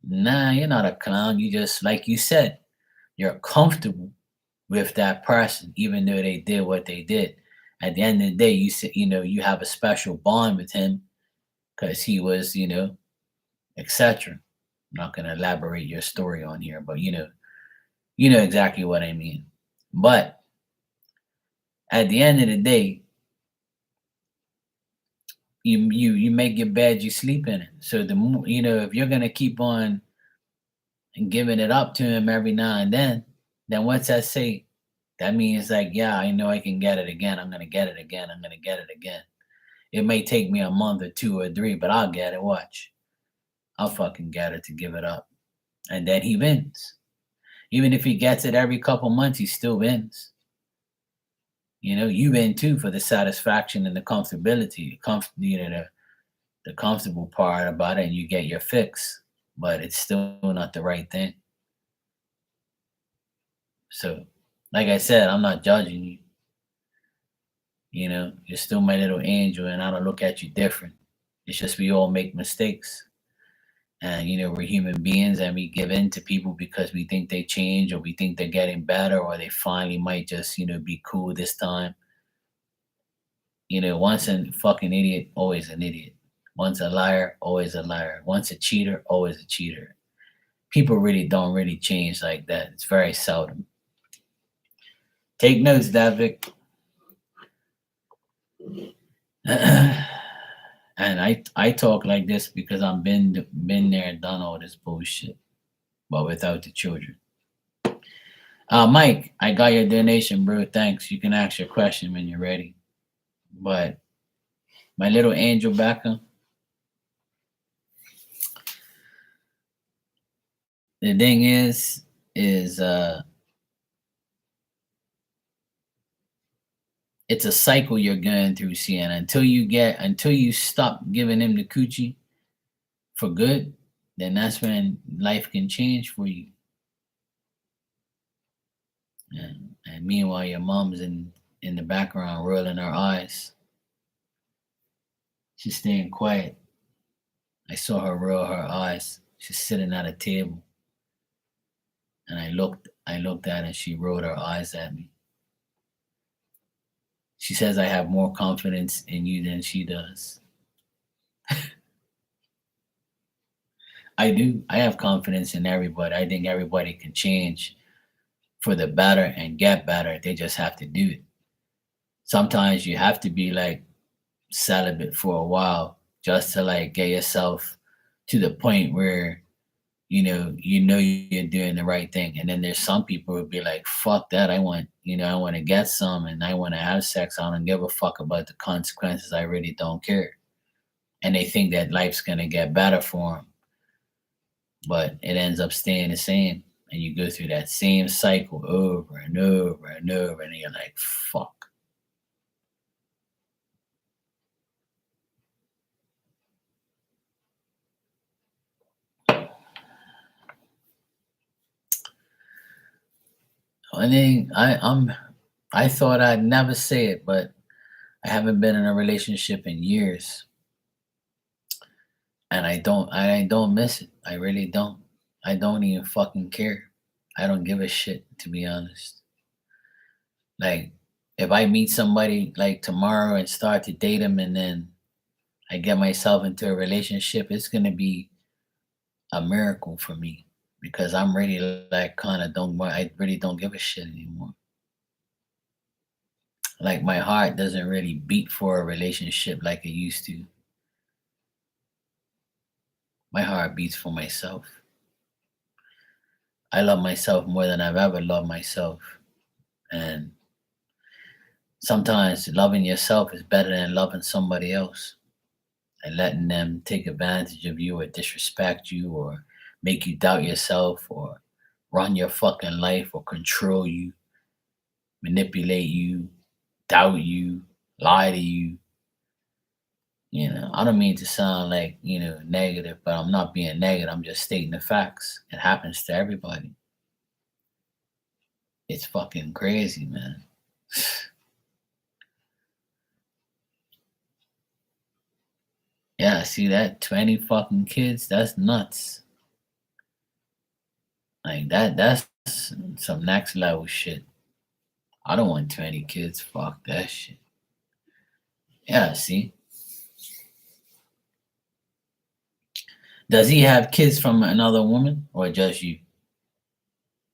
Nah, you're not a clown. You just, like you said, you're comfortable with that person, even though they did what they did. At the end of the day, you said, you have a special bond with him because he was, etc. I'm not gonna elaborate your story on here, but you know exactly what I mean. But at the end of the day, you make your bed, you sleep in it. So the more, if you're gonna keep on and giving it up to him every now and then what's that say? That means like, yeah, I know I can get it again. I'm gonna get it again. I'm gonna get it again. It may take me a month or two or three, but I'll get it. Watch. I'll fucking get it to give it up. And then he wins. Even if he gets it every couple months, he still wins. You win too for the satisfaction and the comfortability, the comfortable part about it, and you get your fix. But it's still not the right thing. So, like I said, I'm not judging you. You're still my little angel, and I don't look at you different. It's just we all make mistakes. And we're human beings and we give in to people because we think they change or we think they're getting better or they finally might just be cool this time. Once a fucking idiot, always an idiot. Once a liar, always a liar. Once a cheater, always a cheater. People really don't really change like that. It's very seldom. Take notes, Davik. And I talk like this because I've been there and done all this bullshit, but without the children. Mike, I got your donation, bro. Thanks. You can ask your question when you're ready. But my little angel Becca, the thing is it's a cycle you're going through, seeing until you stop giving him the coochie for good, then that's when life can change for you. And meanwhile, your mom's in the background rolling her eyes. She's staying quiet. I saw her roll her eyes. She's sitting at a table. And I looked at her and she rolled her eyes at me. She says I have more confidence in you than she does. I do. I have confidence in everybody. I think everybody can change for the better and get better. They just have to do it. Sometimes you have to be like celibate for a while just to like get yourself to the point where you're doing the right thing. And then there's some people who be like, fuck that. I want to get some and I want to have sex. I don't give a fuck about the consequences. I really don't care. And they think that life's going to get better for them. But it ends up staying the same. And you go through that same cycle over and over and over. And you're like, fuck. I think I thought I'd never say it, but I haven't been in a relationship in years. and I don't miss it. I really don't. I don't even fucking care. I don't give a shit, to be honest. Like, if I meet somebody like tomorrow and start to date them, and then I get myself into a relationship, it's gonna be a miracle for me because I'm really like kind of don't I really don't give a shit anymore. Like, my heart doesn't really beat for a relationship like it used to. My heart beats for myself. I love myself more than I've ever loved myself. And sometimes loving yourself is better than loving somebody else and letting them take advantage of you or disrespect you or make you doubt yourself or run your fucking life or control you, manipulate you, doubt you, lie to you. I don't mean to sound like, negative, but I'm not being negative. I'm just stating the facts. It happens to everybody. It's fucking crazy, man. Yeah, see that 20 fucking kids? That's nuts. Like that's some next level shit. I don't want 20 kids. Fuck that shit. Yeah, see. Does he have kids from another woman or just you?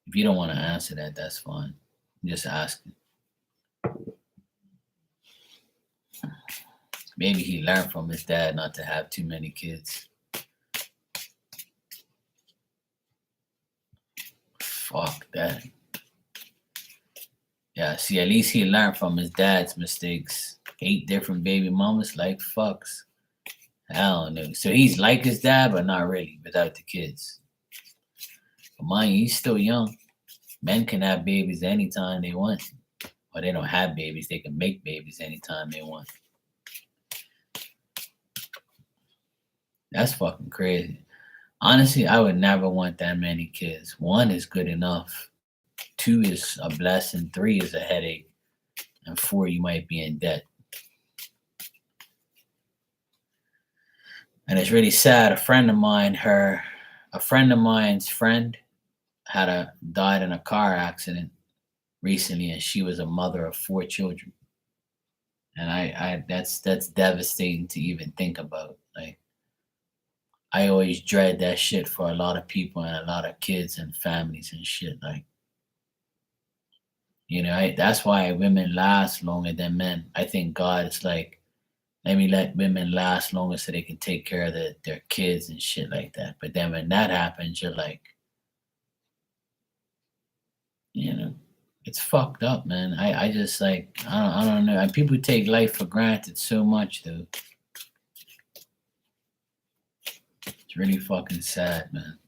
If you don't want to answer that, that's fine. I'm just asking. Maybe he learned from his dad not to have too many kids. Fuck that. Yeah, see, at least he learned from his dad's mistakes. 8 different baby mamas, like fucks. I don't know. So he's like his dad, but not really, without the kids. But mind you, he's still young. Men can have babies anytime they want. Or they don't have babies, they can make babies anytime they want. That's fucking crazy. Honestly, I would never want that many kids. 1 is good enough. 2 is a blessing. 3 is a headache. And 4, you might be in debt. And it's really sad. A friend of mine's friend died in a car accident recently, and she was a mother of 4 children. And that's devastating to even think about. Like, I always dread that shit for a lot of people and a lot of kids and families and shit. Like, that's why women last longer than men. I think God is like, let me let women last longer so they can take care of their kids and shit like that. But then when that happens, you're like, you know, it's fucked up, man. I just like, I don't know. And people take life for granted so much, though. It's really fucking sad, man.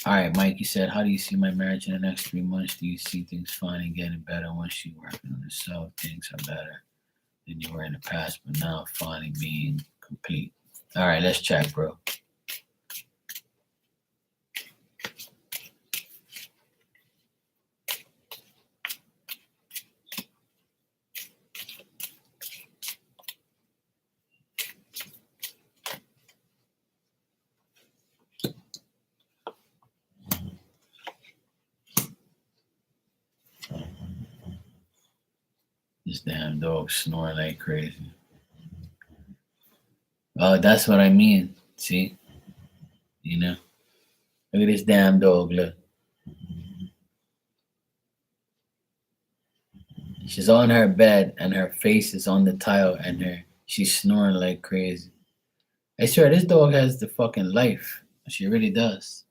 All right, Mike, you said, how do you see my marriage in the next 3 months? Do you see things finally getting better once you working on yourself? Things are better than you were in the past, but now finally being complete. All right, let's check, bro. This damn dog snoring like crazy. Oh, that's what I mean. See? Look at this damn dog, look. She's on her bed and her face is on the tile and she's snoring like crazy. I swear this dog has the fucking life. She really does.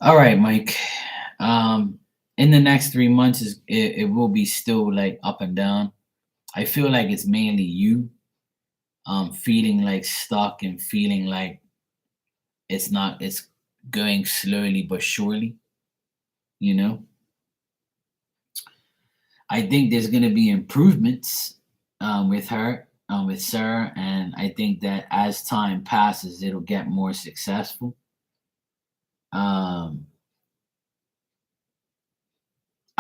All right, Mike. In the next 3 months it will be still like up and down. I feel like it's mainly you feeling like stuck and feeling like it's going slowly but surely, you know. I think there's gonna be improvements with her, with Sarah, and I think that as time passes, it'll get more successful. Um,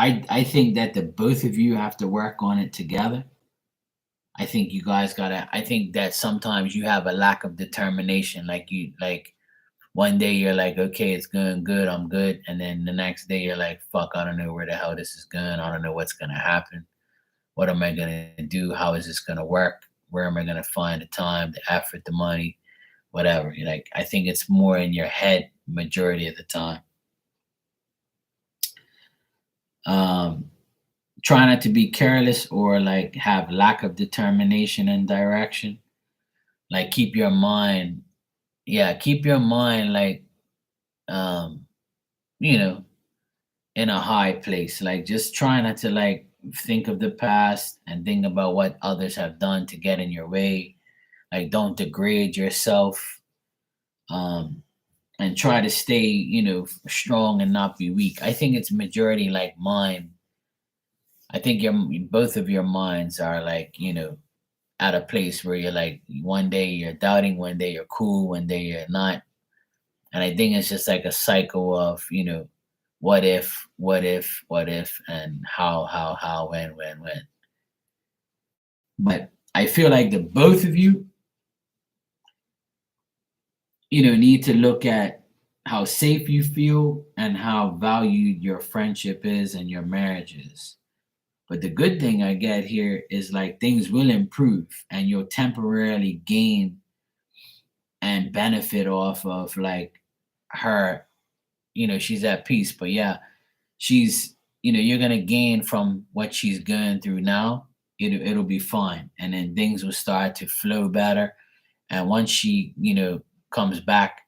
I think that the both of you have to work on it together. I think you guys gotta. I think that sometimes you have a lack of determination. Like one day you're like, okay, it's going good, I'm good, and then the next day you're like, fuck, I don't know where the hell this is going. I don't know what's gonna happen. What am I gonna do? How is this gonna work? Where am I gonna find the time, the effort, the money, whatever? Like I think it's more in your head majority of the time. Um, Try not to be careless or like have lack of determination and direction. Like keep your mind, yeah, keep your mind like um, you know, in a high place. Like just try not to like think of the past and think about what others have done to get in your way. Like don't degrade yourself. Um, and try to stay, strong and not be weak. I think it's majority like mine. I think your both of your minds are like, at a place where you're like one day you're doubting, one day you're cool, one day you're not. And I think it's just like a cycle of, what if, and how, when. But I feel like the both of you, need to look at how safe you feel and how valued your friendship is and your marriage is. But the good thing I get here is like things will improve and you'll temporarily gain and benefit off of like her, she's at peace. But yeah, she's, you're gonna gain from what she's going through now. It'll be fine. And then things will start to flow better. And once she, comes back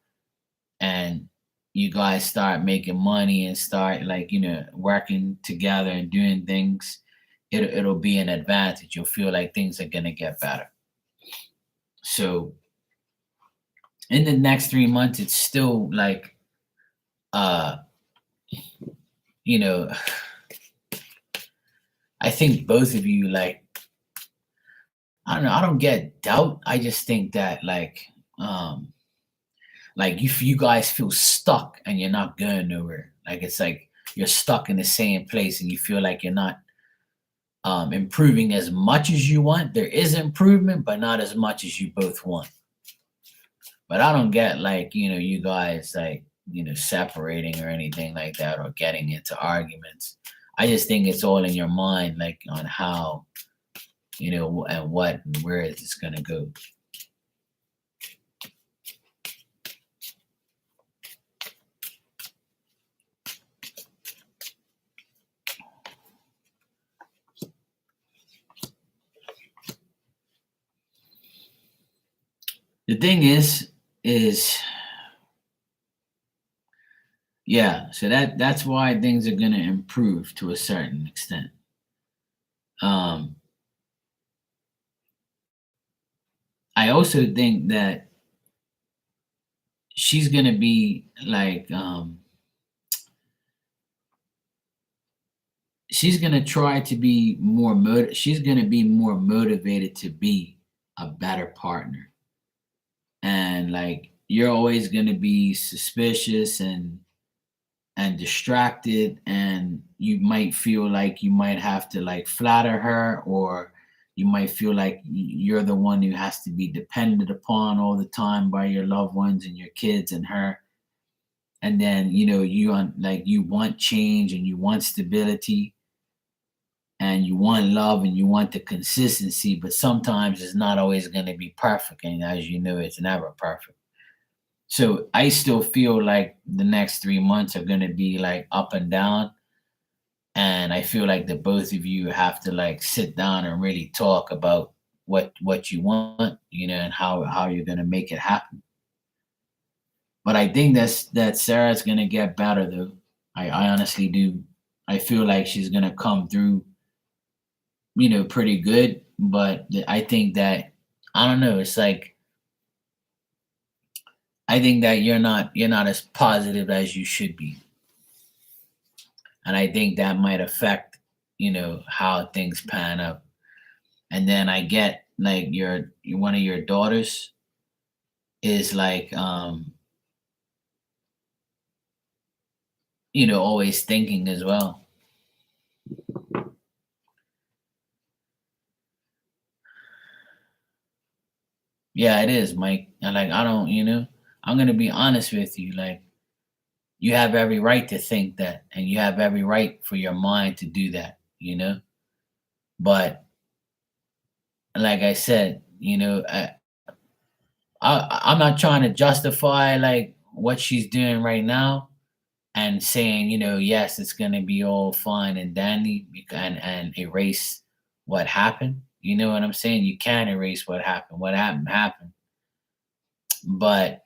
and you guys start making money and start like, working together and doing things, it'll be an advantage. You'll feel like things are gonna get better. So in the next 3 months, it's still like uh you know, I think both of you like I don't know, I don't get doubt. I just think that like if you guys feel stuck and you're not going nowhere. Like it's like you're stuck in the same place and you feel like you're not improving as much as you want. There is improvement, but not as much as you both want. But I don't get like, you guys like, separating or anything like that or getting into arguments. I just think it's all in your mind, like on how, and what and where is this gonna go. The thing is yeah, so that's why things are gonna improve to a certain extent. Um, I also think that she's gonna be like she's gonna try to be she's gonna be more motivated to be a better partner. And like you're always gonna be suspicious and distracted, and you might feel like you might have to like flatter her, or you might feel like you're the one who has to be depended upon all the time by your loved ones and your kids and her. And then like you want change and you want stability and you want love and you want the consistency, but sometimes it's not always going to be perfect, and as you know, it's never perfect. So I still feel like the next 3 months are going to be like up and down. And I feel like the both of you have to like sit down and really talk about what you want, and how you're going to make it happen. But I think that Sarah's going to get better though. I honestly do. I feel like she's going to come through, pretty good. But I think that I don't know. It's like I think that you're not as positive as you should be, and I think that might affect how things pan out. And then I get like one of your daughters is like always thinking as well. Yeah, it is, Mike. And like I don't, I'm gonna be honest with you. Like you have every right to think that, and you have every right for your mind to do that, But like I said, I'm not trying to justify like what she's doing right now and saying, yes, it's gonna be all fine and dandy and erase what happened. You know what I'm saying? You can't erase what happened. What happened happened. But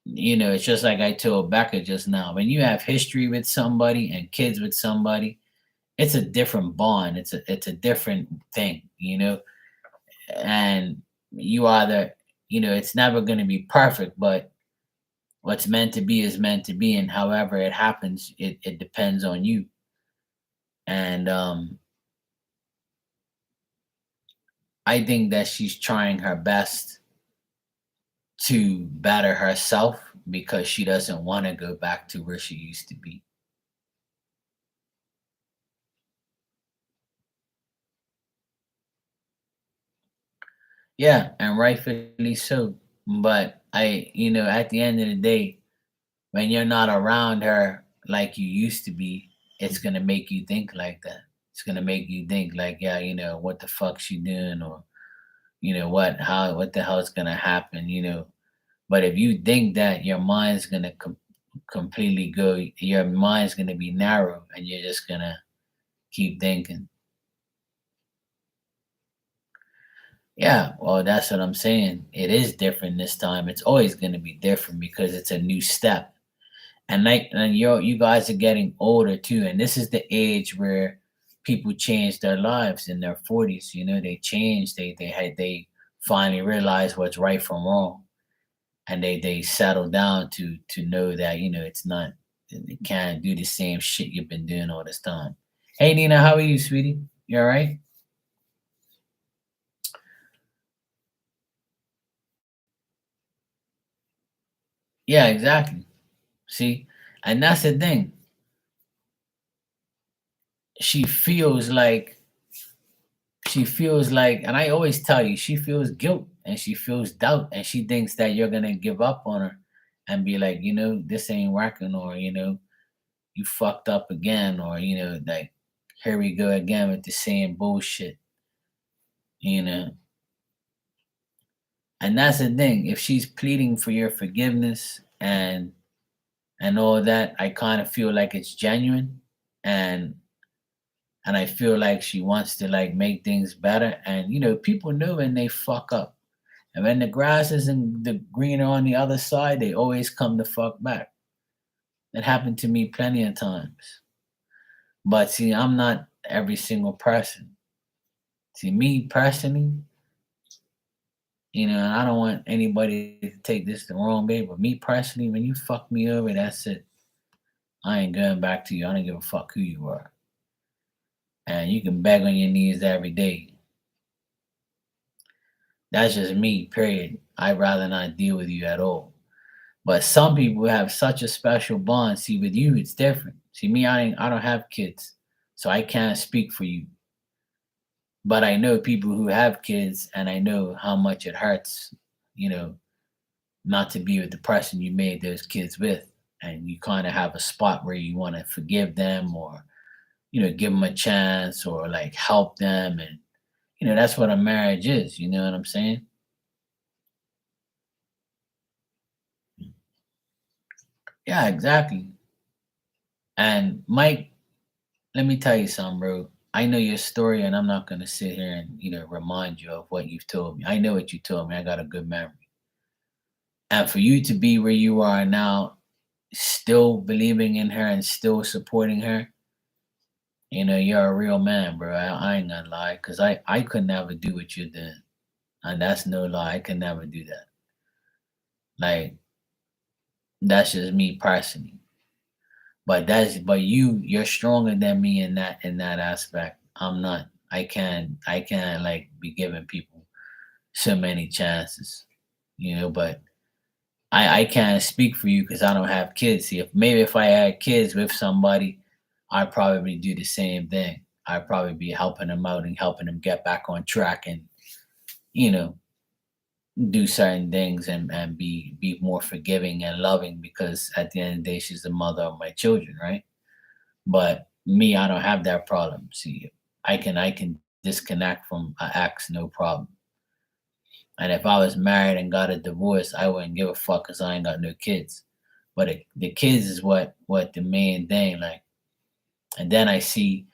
it's just like I told Becca just now. When you have history with somebody and kids with somebody, it's a different bond. It's a different thing, And you either, it's never gonna be perfect, but what's meant to be is meant to be, and however it happens, it depends on you. And I think that she's trying her best to better herself because she doesn't want to go back to where she used to be. Yeah, and rightfully so. But at the end of the day, when you're not around her like you used to be, it's gonna make you think like that. It's gonna make you think like, yeah, what the fuck she doing, or what the hell's gonna happen, But if you think that, your mind's gonna completely go. Your mind's gonna be narrow, and you're just gonna keep thinking. Yeah, well, that's what I'm saying. It is different this time. It's always gonna be different because it's a new step. And you guys are getting older too, and this is the age where people change their lives in their 40s. They change. They finally realize what's right from wrong, and they settle down to know that it's not, you can't do the same shit you've been doing all this time. Hey Nina, how are you, sweetie? You all right? Yeah, exactly. See, and that's the thing. She feels like and I always tell you, she feels guilt and she feels doubt, and she thinks that you're gonna give up on her and be like, this ain't working, or you fucked up again, or like, here we go again with the same bullshit, you know. And that's the thing. If she's pleading for your forgiveness and all that, I kind of feel like it's genuine, and I feel like she wants to like make things better. And people know when they fuck up. And when the grass isn't the greener on the other side, they always come the fuck back. It happened to me plenty of times. But see, I'm not every single person. See, me personally, and I don't want anybody to take this the wrong way, but me personally, when you fuck me over, that's it. I ain't going back to you. I don't give a fuck who you are. And you can beg on your knees every day. That's just me, period. I'd rather not deal with you at all. But some people have such a special bond. See, with you, it's different. See, me, I don't have kids, so I can't speak for you. But I know people who have kids, and I know how much it hurts, you know, not to be with the person you made those kids with. And you kind of have a spot where you want to forgive them, or, give them a chance, or like help them. And, that's what a marriage is. You know what I'm saying? Yeah, exactly. And Mike, let me tell you something, bro. I know your story, and I'm not gonna sit here and remind you of what you've told me. I know what you told me. I got a good memory. And for you to be where you are now, still believing in her and still supporting her, you're a real man, bro. I ain't gonna lie, cause I could never do what you did, and that's no lie. I could never do that. Like, that's just me personally. But you're stronger than me in that aspect. I'm not. I can't like be giving people so many chances, but I can't speak for you because I don't have kids. See, if I had kids with somebody, I'd probably do the same thing. I'd probably be helping them out and helping them get back on track, and you know do certain things and be more forgiving and loving because at the end of the day she's the mother of my children, right? But me, I don't have that problem. See, I can disconnect from an ex no problem. And if I was married and got a divorce, I wouldn't give a fuck because I ain't got no kids. But the kids is what the main thing. Like, and then I see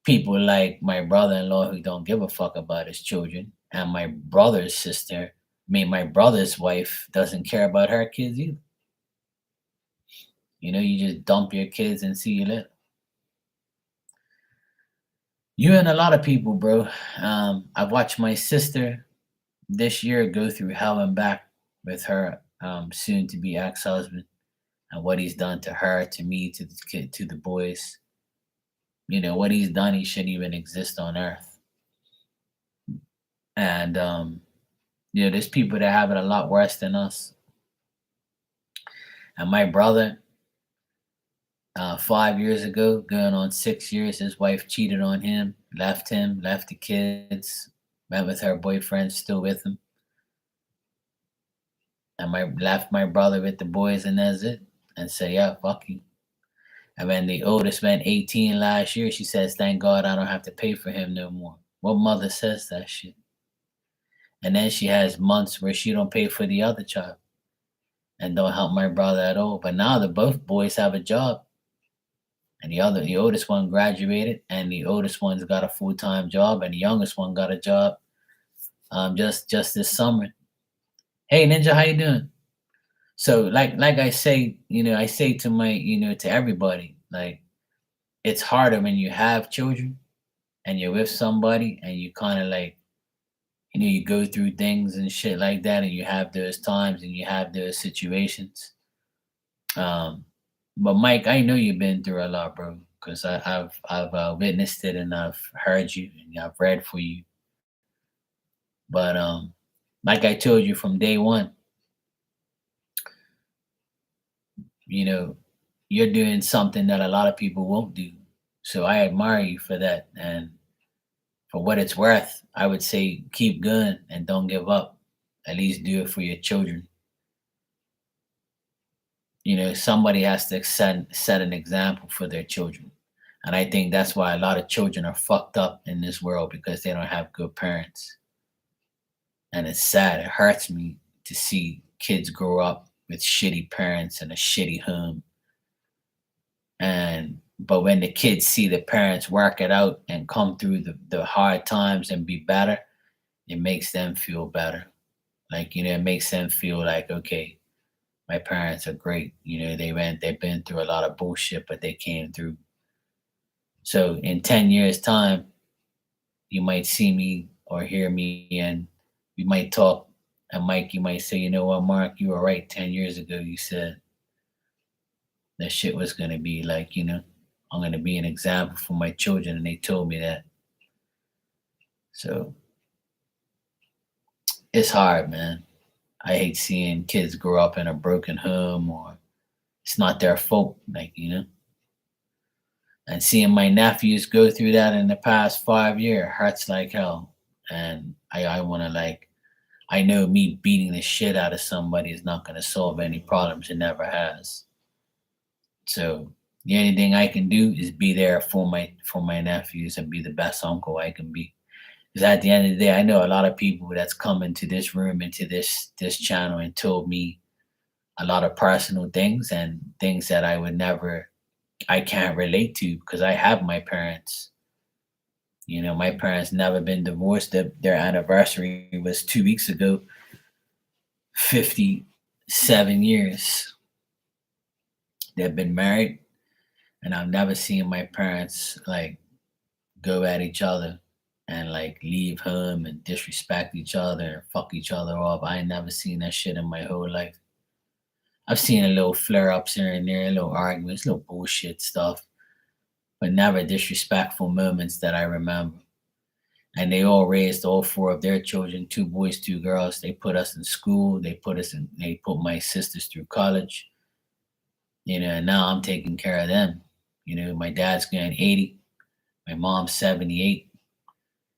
people like my brother-in-law who don't give a fuck about his children, and my brother's sister. I mean, my brother's wife doesn't care about her kids either. You know, you just dump your kids and see you later. You and a lot of people, bro. I've watched my sister this year go through hell and back with her soon to be ex-husband and what he's done to her, to me, to the kid, to the boys. You know what he's done. He shouldn't even exist on earth. And you know, there's people that have it a lot worse than us. And my brother, 5 years ago, going on 6 years, his wife cheated on him, left the kids, went with her boyfriend, still with him, and my left my brother with the boys, and that's it. And say, yeah, fuck you. And when the oldest went 18 last year, she says, "Thank God I don't have to pay for him no more." What mother says that shit? And then she has months where she don't pay for the other child and don't help my brother at all. But now the both boys have a job, and the oldest one graduated, and the oldest one's got a full-time job, and the youngest one got a job just this summer. Hey Ninja, how you doing? So like I say, you know, I say to my, you know, to everybody, like it's harder when you have children and you're with somebody and you kind of like, you know, you go through things and shit like that, and you have those times and you have those situations. Um, but Mike, I know you've been through a lot, bro, because I've witnessed it and I've heard you and I've read for you. But like I told you from day one, you know, you're doing something that a lot of people won't do. So I admire you for that. And for what it's worth, I would say keep going and don't give up. At least do it for your children. You know, somebody has to set an example for their children. And I think that's why a lot of children are fucked up in this world because they don't have good parents. And it's sad. It hurts me to see kids grow up with shitty parents and a shitty home. And but when the kids see the parents work it out and come through the hard times and be better, it makes them feel better. Like, you know, it makes them feel like, okay, my parents are great. You know, they've been through a lot of bullshit, but they came through. So in 10 years' time, you might see me or hear me and we might talk. And Mike, you might say, you know what, Mark, you were right. 10 years ago, you said that shit was going to be like, you know, I'm going to be an example for my children. And they told me that. So it's hard, man. I hate seeing kids grow up in a broken home or it's not their fault, like, you know. And seeing my nephews go through that in the past 5 years hurts like hell. And I want to, like, I know me beating the shit out of somebody is not going to solve any problems. It never has. So the only thing I can do is be there for my nephews and be the best uncle I can be. Because at the end of the day, I know a lot of people that's come into this room, into this channel, and told me a lot of personal things and things that I can't relate to because I have my parents. You know, my parents never been divorced. Their anniversary was 2 weeks ago. 57 years they've been married, and I've never seen my parents like go at each other and like leave home and disrespect each other and fuck each other off. I ain't never seen that shit in my whole life. I've seen a little flare ups here and there, little arguments, little bullshit stuff, but never disrespectful moments that I remember. And they all raised all four of their children, two boys, two girls. They put us in school. They put my sisters through college. You know, and now I'm taking care of them. You know, my dad's getting 80, my mom's 78.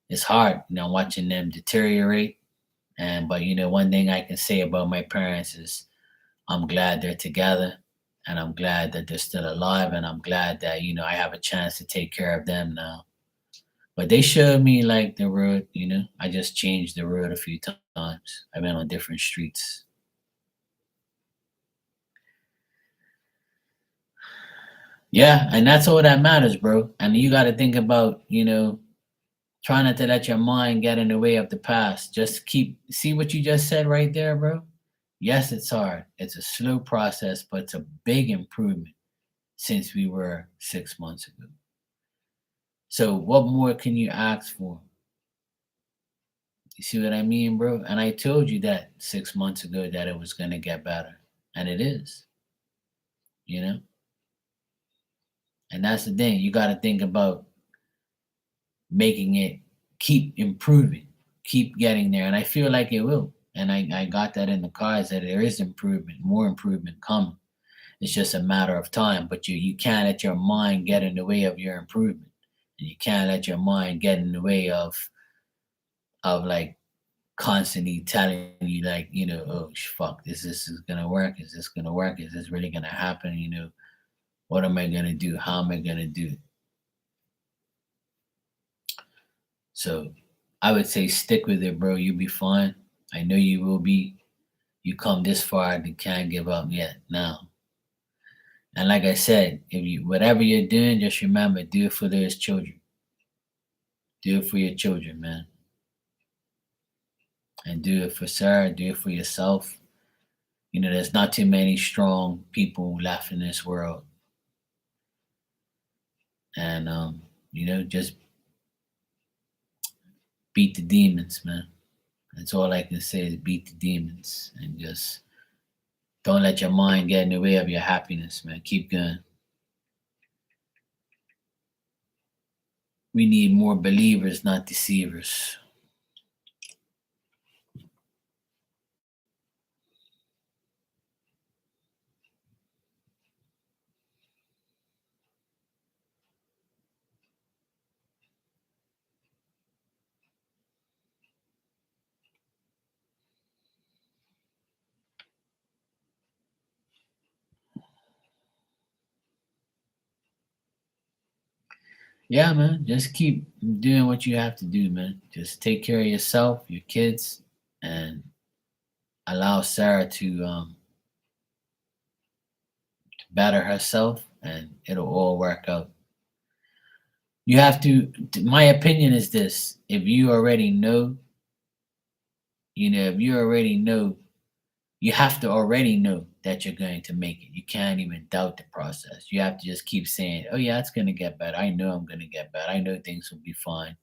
It's hard, you know, watching them deteriorate And but one thing I can say about my parents is I'm glad they're together, and I'm glad that they're still alive, and I'm glad that I have a chance to take care of them now. But they showed me like the road. I just changed the road a few times. I've been on different streets. Yeah, and that's all that matters, bro. And you got to think about, try not to let your mind get in the way of the past. Just see what you just said right there, bro. Yes, it's hard. It's a slow process, but it's a big improvement since we were 6 months ago. So what more can you ask for? You see what I mean, bro? And I told you that 6 months ago that it was gonna get better. And it is, you know? And that's the thing. You gotta think about making it keep improving, keep getting there. And I feel like it will. And I got that in the cards that there is improvement, more improvement coming. It's just a matter of time. But you can't let your mind get in the way of your improvement. And you can't let your mind get in the way of like constantly telling you like, oh fuck, this is gonna work. Is this gonna work? Is this really gonna happen? What am I gonna do? How am I gonna do it? So I would say stick with it, bro. You'll be fine. I know you will be. You come this far and you can't give up yet now. And like I said, if you whatever you're doing, just remember, do it for those children. Do it for your children, man. And do it for Sarah, do it for yourself. There's not too many strong people left in this world. And just beat the demons, man. That's all I can say is beat the demons and just don't let your mind get in the way of your happiness, man. Keep going. We need more believers, not deceivers. Yeah, man. Just keep doing what you have to do, man. Just take care of yourself, your kids, and allow Sarah to better herself, and it'll all work out. You have to. My opinion is this: if you already know, if you already know, you have to already know that you're going to make it. You can't even doubt the process. You have to just keep saying, "Oh yeah, it's going to get better. I know I'm going to get better. I know things will be fine."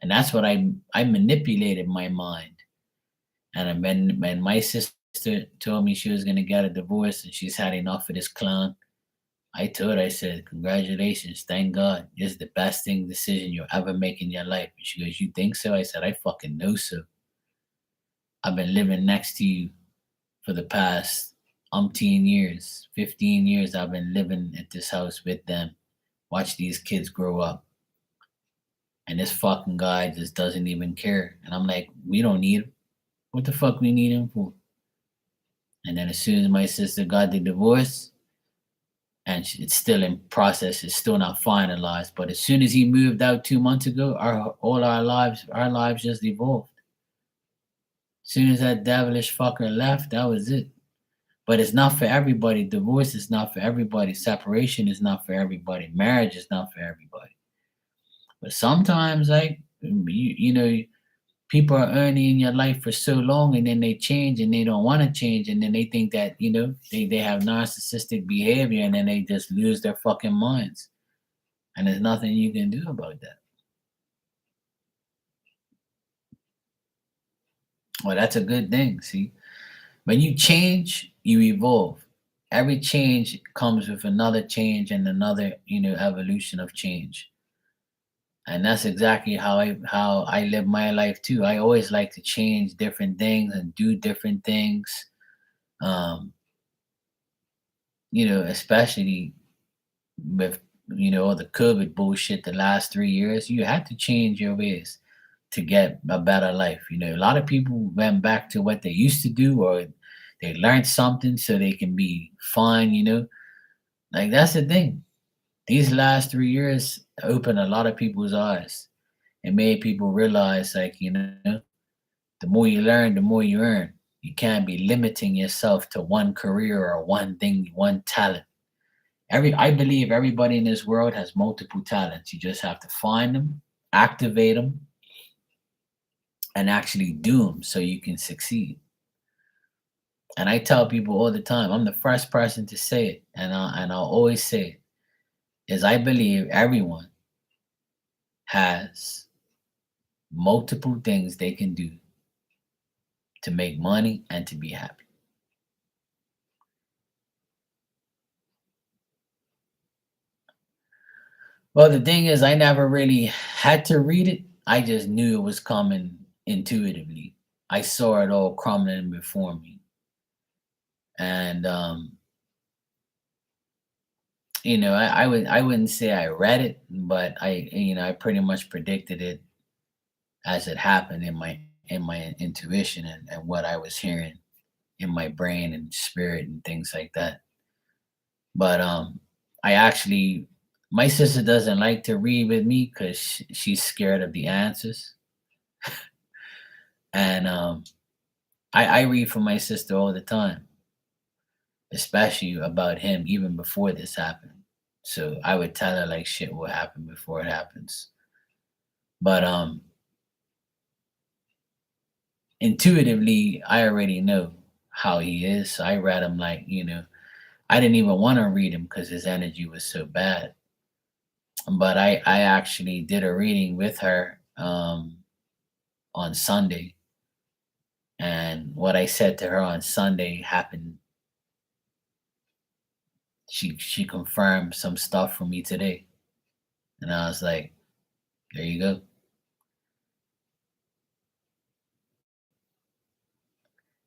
And that's what I manipulated my mind. And when my sister told me she was going to get a divorce and she's had enough of this clown, I told her, I said, "Congratulations, thank God. This is the best decision you'll ever make in your life." And she goes, "You think so?" I said, "I fucking know so. I've been living next to you for the past umpteen years, 15 years. I've been living at this house with them. Watch these kids grow up. And this fucking guy just doesn't even care." And I'm like, "We don't need him. What the fuck we need him for?" And then as soon as my sister got the divorce, and it's still in process, it's still not finalized. But as soon as he moved out 2 months ago, our lives just evolved. As soon as that devilish fucker left, that was it. But it's not for everybody. Divorce is not for everybody. Separation is not for everybody. Marriage is not for everybody. But sometimes, like people are earning in your life for so long, and then they change, and they don't want to change, and then they think that they have narcissistic behavior, and then they just lose their fucking minds, and there's nothing you can do about that. Well, that's a good thing. See, when you change, you evolve. Every change comes with another change and another evolution of change. And that's exactly how I live my life too. I always like to change different things and do different things. um especially with all the COVID bullshit the last 3 years. You had to change your ways. to get a better life. You know, a lot of people went back to what they used to do, or they learned something so they can be fine, you know. Like that's the thing. These last 3 years opened a lot of people's eyes and made people realize, like, you know, the more you learn, the more you earn. You can't be limiting yourself to one career or one thing, one talent. I believe everybody in this world has multiple talents. You just have to find them, activate them, and actually do them so you can succeed. And I tell people all the time, I'm the first person to say it, and I'll always say it, is I believe everyone has multiple things they can do to make money and to be happy. Well, the thing is, I never really had to read it. I just knew it was coming intuitively. I saw it all crumbling before me. And you know, I wouldn't say I read it, but I pretty much predicted it as it happened in my intuition, and what I was hearing in my brain and spirit and things like that. But I actually my sister doesn't like to read with me because she's scared of the answers. And I read for my sister all the time, especially about him even before this happened. So I would tell her like shit will happen before it happens. But intuitively I already know how he is. So I read him, like, you know, I didn't even want to read him because his energy was so bad. But I actually did a reading with her on Sunday, and what I said to her on Sunday happened. She confirmed some stuff for me today, and I was like, there you go.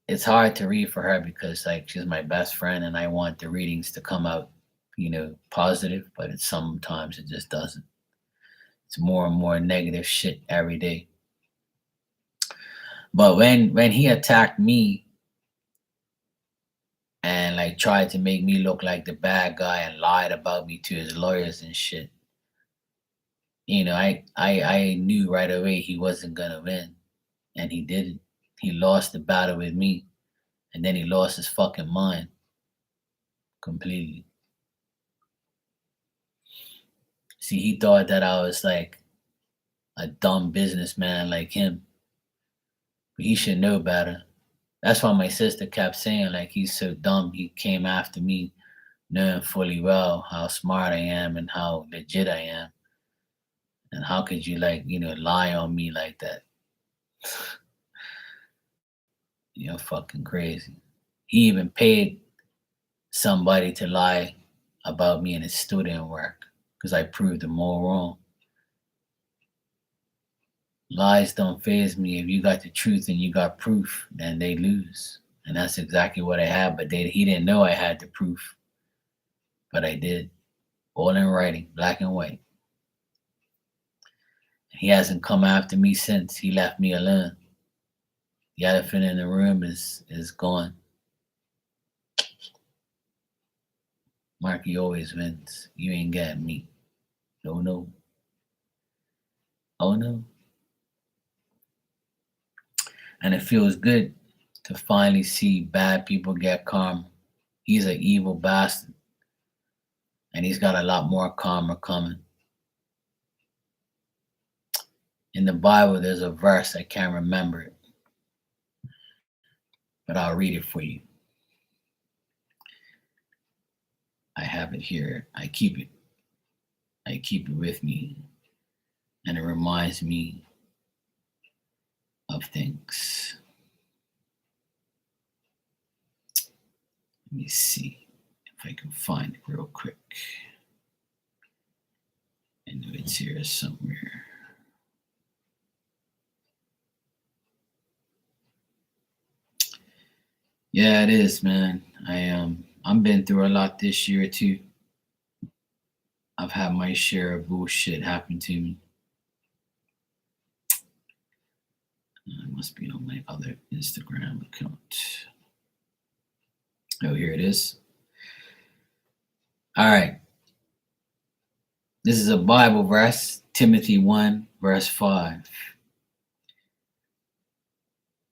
It's hard to read for her because like she's my best friend, and I want the readings to come out, you know, positive, but sometimes it just doesn't. It's more and more negative shit every day. But when he attacked me and like tried to make me look like the bad guy and lied about me to his lawyers and shit, you know, I knew right away he wasn't gonna win, and he didn't. He lost the battle with me, and then he lost his fucking mind completely. See, he thought that I was like a dumb businessman like him, but he should know better. That's why my sister kept saying like he's so dumb. He came after me knowing fully well how smart I am and how legit I am. And how could you, like, you know, lie on me like that? You're fucking crazy. He even paid somebody to lie about me in his student work because I proved them all wrong. Lies don't phase me. If you got the truth and you got proof, then they lose. And that's exactly what I had. But he didn't know I had the proof, but I did. All in writing, black and white. He hasn't come after me since. He left me alone. The elephant in the room is gone. Marky always wins. You ain't got me. No, no. Oh no. And it feels good to finally see bad people get karma. He's an evil bastard, and he's got a lot more karma coming. In the Bible, there's a verse, I can't remember it, but I'll read it for you. I have it here. I keep it. I keep it with me, and it reminds me of things. Let me see if I can find it real quick. I know it's here somewhere. Yeah, it is, man. I'm been through a lot this year too. I've had my share of bullshit happen to me. must be on my other Instagram account. Oh, here it is. All right. This is a Bible verse, Timothy 1, verse 5.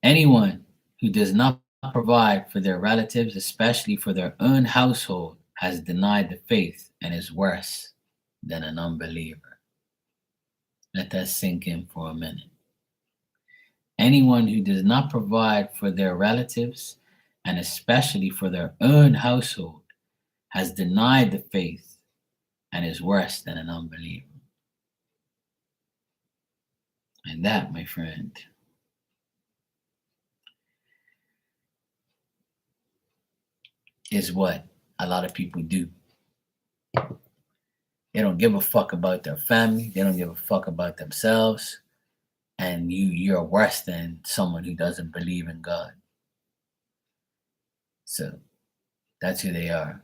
Anyone who does not provide for their relatives, especially for their own household, has denied the faith and is worse than an unbeliever. Let that sink in for a minute. Anyone who does not provide for their relatives and especially for their own household has denied the faith and is worse than an unbeliever. And that, my friend, is what a lot of people do. They don't give a fuck about their family. They don't give a fuck about themselves. And you're worse than someone who doesn't believe in God. So that's who they are.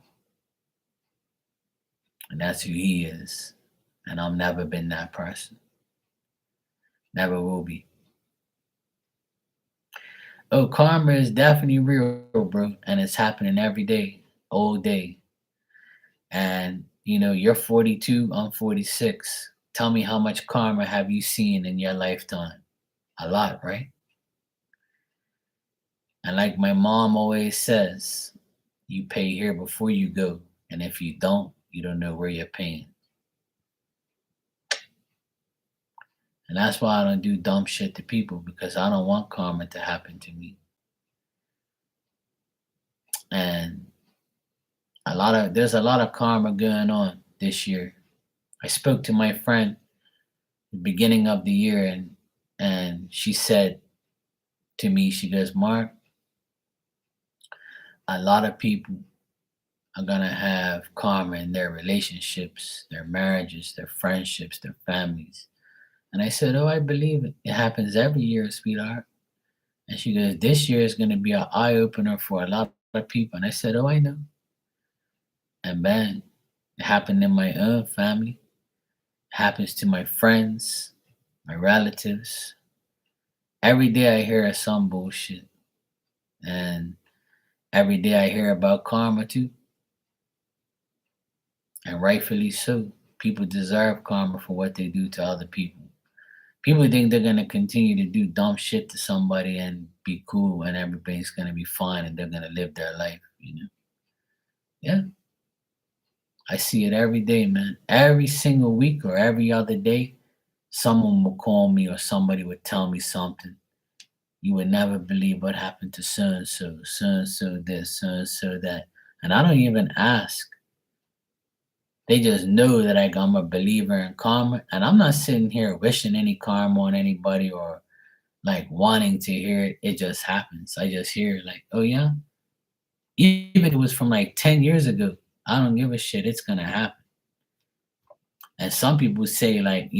And that's who he is. And I've never been that person. Never will be. Oh, karma is definitely real, bro. And it's happening every day, all day. And, you're 42, I'm 46. Tell me how much karma have you seen in your lifetime? A lot, right? And like my mom always says, you pay here before you go. And if you don't know where you're paying. And that's why I don't do dumb shit to people, because I don't want karma to happen to me. And there's a lot of karma going on this year. I spoke to my friend the beginning of the year, and she said to me, she goes, Mark, a lot of people are gonna have karma in their relationships, their marriages, their friendships, their families. And I said, oh, I believe it. It happens every year, sweetheart. And she goes, this year is going to be an eye opener for a lot of people. And I said, oh, I know. And bang, it happened in my own family. It happens to my friends, my relatives. Every day I hear of some bullshit. And every day I hear about karma too. And rightfully so. People deserve karma for what they do to other people. People think they're going to continue to do dumb shit to somebody and be cool and everything's going to be fine and they're going to live their life, Yeah. I see it every day, man. Every single week or every other day, someone will call me or somebody would tell me something. You would never believe what happened to so and so this, so and so that. And I don't even ask. They just know that I'm a believer in karma. And I'm not sitting here wishing any karma on anybody or like wanting to hear it. It just happens. I just hear it like, oh yeah. Even if it was from like 10 years ago, I don't give a shit. It's gonna happen. And some people say like,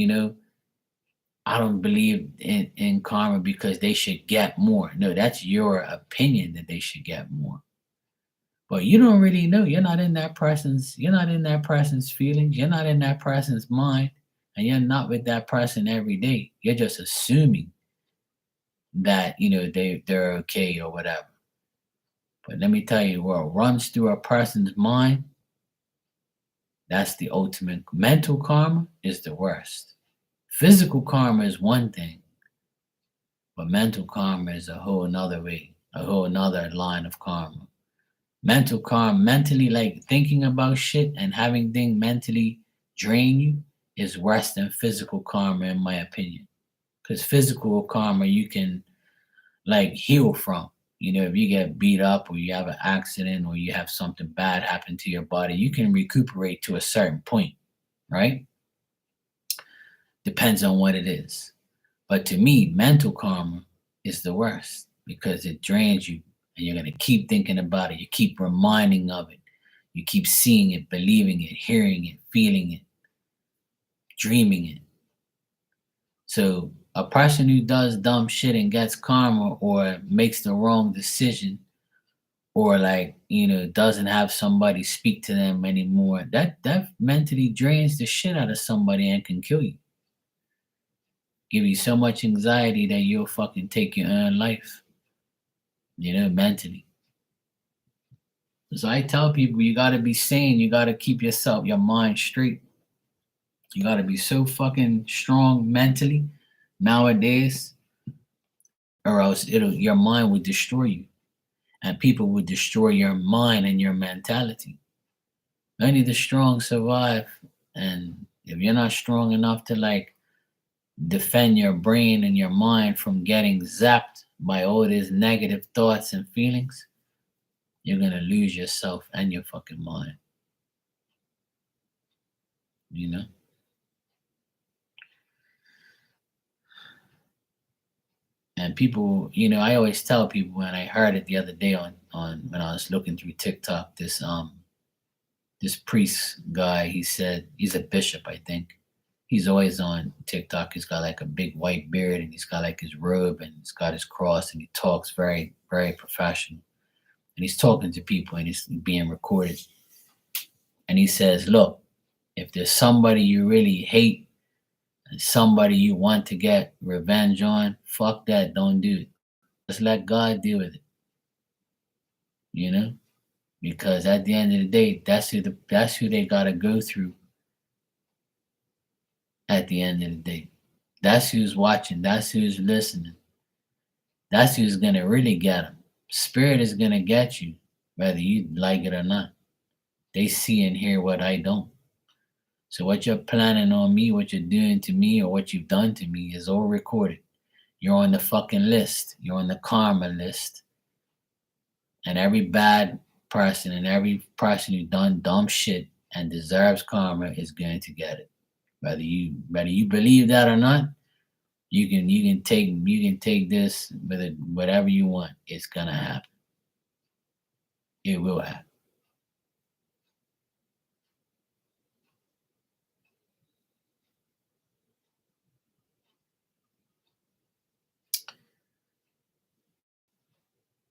I don't believe in karma because they should get more. No, that's your opinion that they should get more. But you don't really know. You're not in that person's feelings. You're not in that person's mind. And you're not with that person every day. You're just assuming that, they're okay or whatever. But let me tell you, what runs through a person's mind, that's the ultimate. Mental karma is the worst. Physical karma is one thing, but mental karma is a whole nother way, a whole nother line of karma. Mental karma, mentally like thinking about shit and having things mentally drain you is worse than physical karma in my opinion. Because physical karma you can like heal from. If you get beat up or you have an accident or you have something bad happen to your body, you can recuperate to a certain point, right? Depends on what it is. But to me, mental karma is the worst because it drains you and you're going to keep thinking about it. You keep reminding of it. You keep seeing it, believing it, hearing it, feeling it, dreaming it. So a person who does dumb shit and gets karma or makes the wrong decision or like, doesn't have somebody speak to them anymore, that mentally drains the shit out of somebody and can kill you. give you so much anxiety that you'll fucking take your own life, mentally. So I tell people you gotta be sane, you gotta keep your mind straight. You gotta be so fucking strong mentally nowadays, or else your mind would destroy you. And people would destroy your mind and your mentality. Only the strong survive. And if you're not strong enough to like defend your brain and your mind from getting zapped by all these negative thoughts and feelings, you're gonna lose yourself and your fucking mind. You know? And people, I always tell people, and I heard it the other day on when I was looking through TikTok, this priest guy, he said he's a bishop, I think. He's always on TikTok. He's got like a big white beard and he's got like his robe and he's got his cross and he talks very, very professional. And he's talking to people and he's being recorded. And he says, look, if there's somebody you really hate and somebody you want to get revenge on, fuck that. Don't do it. Just let God deal with it. You know? Because at the end of the day, that's who they gotta go through at the end of the day. That's who's watching, that's who's listening. That's who's gonna really get them. Spirit is gonna get you, whether you like it or not. They see and hear what I don't. So what you're planning on me, what you're doing to me, or what you've done to me is all recorded. You're on the fucking list. You're on the karma list. And every bad person and every person who done dumb shit and deserves karma is going to get it. Whether you believe that or not, you can take this with it, whatever you want. It's gonna happen. It will happen.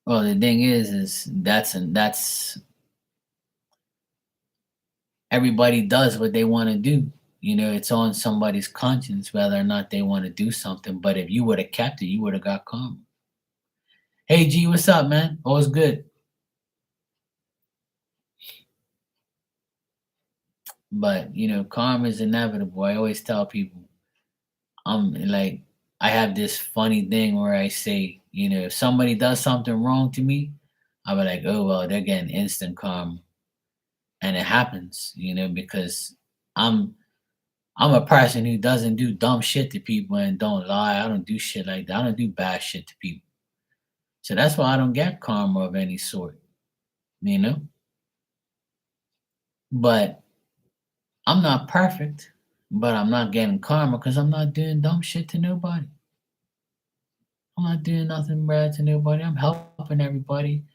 Well, the thing is that's everybody does what they want to do. It's on somebody's conscience whether or not they want to do something. But if you would have kept it, you would have got karma. Hey G, what's up, man? All's good. But karma is inevitable. I always tell people, I'm like, I have this funny thing where I say, if somebody does something wrong to me, I'll be like, oh well, they're getting instant karma. And it happens, because I'm I'm a person who doesn't do dumb shit to people and don't lie. I don't do shit like that. I don't do bad shit to people. So that's why I don't get karma of any sort, you know? But I'm not perfect, but I'm not getting karma because I'm not doing dumb shit to nobody. I'm not doing nothing bad to nobody. I'm helping everybody,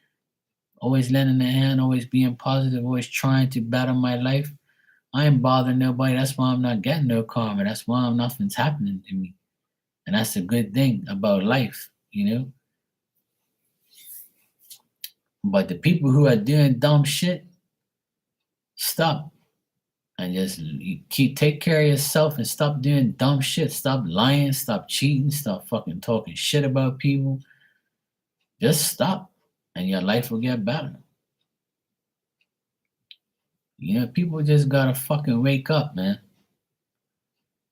always lending a hand, always being positive, always trying to better my life. I ain't bothering nobody. That's why I'm not getting no karma. That's why nothing's happening to me. And that's a good thing about life. But the people who are doing dumb shit, stop and just take care of yourself and stop doing dumb shit. Stop lying, stop cheating, stop fucking talking shit about people. Just stop and your life will get better. People just gotta fucking wake up, man.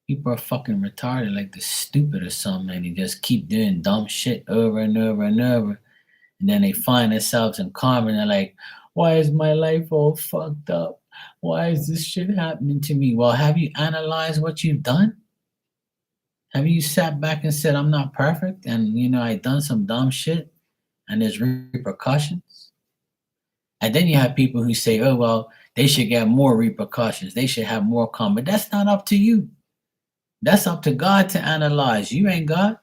People are fucking retarded, like they're stupid or something, and they just keep doing dumb shit over and over and over. And then they find themselves in karma and they're like, why is my life all fucked up? Why is this shit happening to me? Well, have you analyzed what you've done? Have you sat back and said, I'm not perfect and, I done some dumb shit and there's repercussions? And then you have people who say, oh, well, they should get more repercussions. They should have more karma. But that's not up to you. That's up to God to analyze. You ain't God,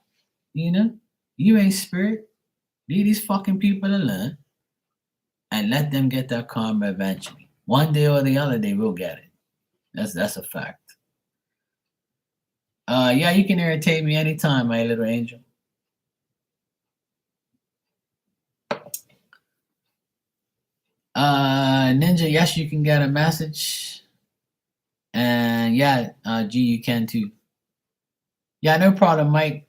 you know? You ain't spirit. Leave these fucking people alone and let them get their karma eventually. One day or the other, they will get it. That's a fact. Yeah, you can irritate me anytime, my little angel. Ninja, yes, you can get a message. And yeah, G, you can too. Yeah, no problem, Mike.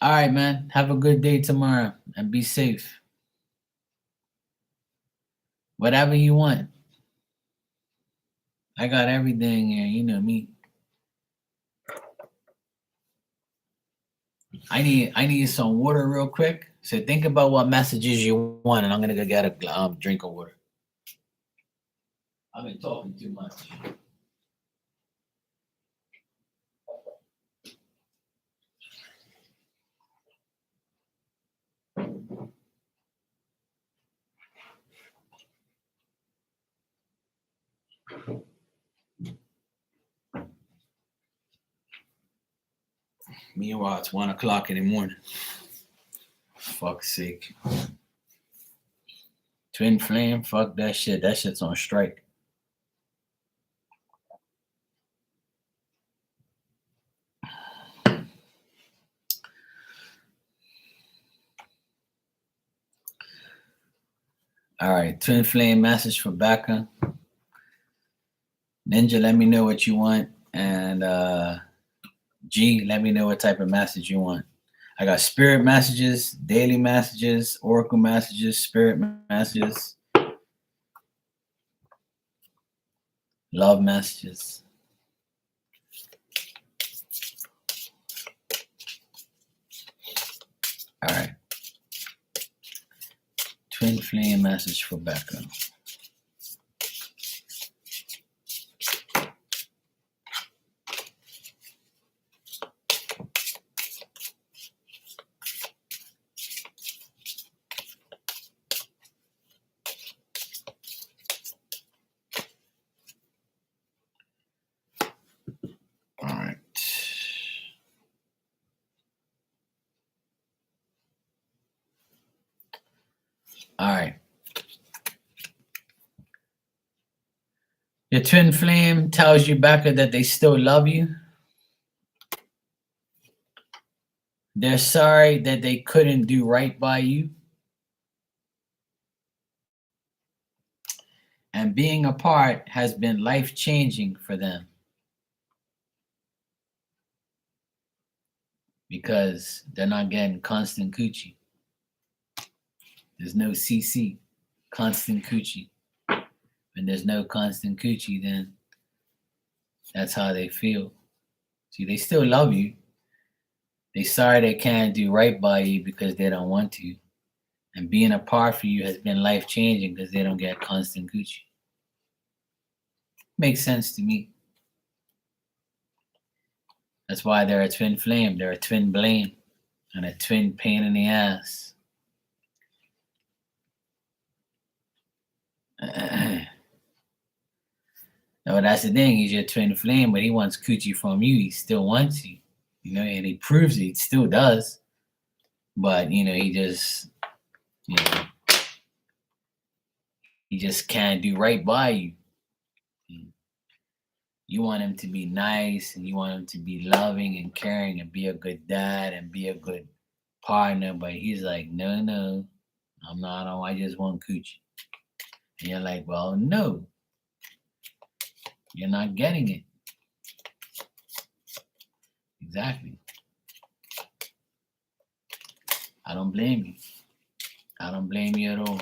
All right, man. Have a good day tomorrow and be safe. Whatever you want. I got everything here. You know me. I need some water real quick. So think about what messages you want, and I'm gonna go get a drink of water. I've been talking too much. Meanwhile, it's 1 o'clock in the morning. Fuck's sake. Twin Flame, fuck that shit. That shit's on strike. All right, Twin Flame message for Becca. Ninja, let me know what you want. And G, let me know what type of message you want. I got spirit messages, daily messages, oracle messages, spirit messages, love messages. All right. Twin Flame message for Becca. All right. All right. Your twin flame tells you, Becca, that they still love you. They're sorry that they couldn't do right by you. And being apart has been life-changing for them. Because they're not getting constant coochie. There's no CC, constant coochie. When there's no constant coochie, then that's how they feel. See, they still love you. They sorry they can't do right by you because they don't want to. And being apart for you has been life-changing because they don't get constant coochie. Makes sense to me. That's why they're a twin flame. They're a twin blame and a twin pain in the ass. No, that's the thing. He's your twin flame, but he wants coochie from you. He still wants you, and he proves it. He still does. But he just, he just can't do right by you. You want him to be nice, and you want him to be loving and caring and be a good dad and be a good partner. But he's like, no, I'm not. I just want coochie. And you're like, well, no, you're not getting it. Exactly. I don't blame you. I don't blame you at all.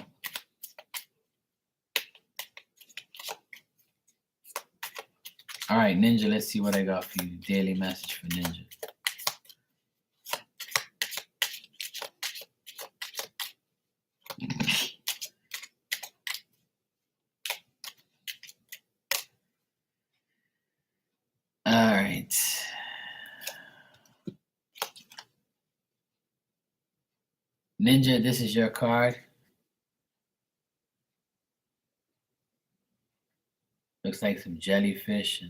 All right, Ninja, let's see what I got for you. Daily message for Ninja. All right. Ninja, this is your card. Looks like some jellyfish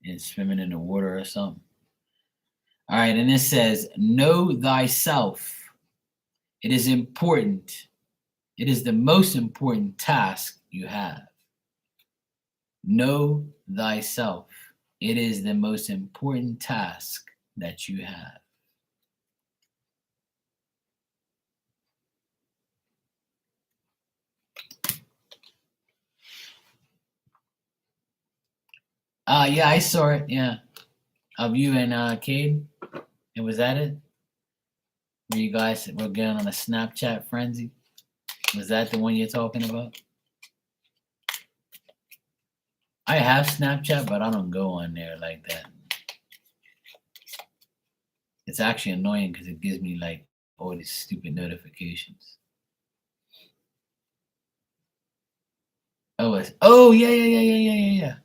and swimming in the water or something. All right, and it says, know thyself. It is important. It is the most important task you have. Know thyself. It is the most important task that you have. Yeah, I saw it. Yeah. of you and Cade? And was that it? Where you guys were getting on a Snapchat frenzy? Was that the one you're talking about? I have Snapchat, but I don't go on there like that. It's actually annoying because it gives me like all these stupid notifications. Oh yeah.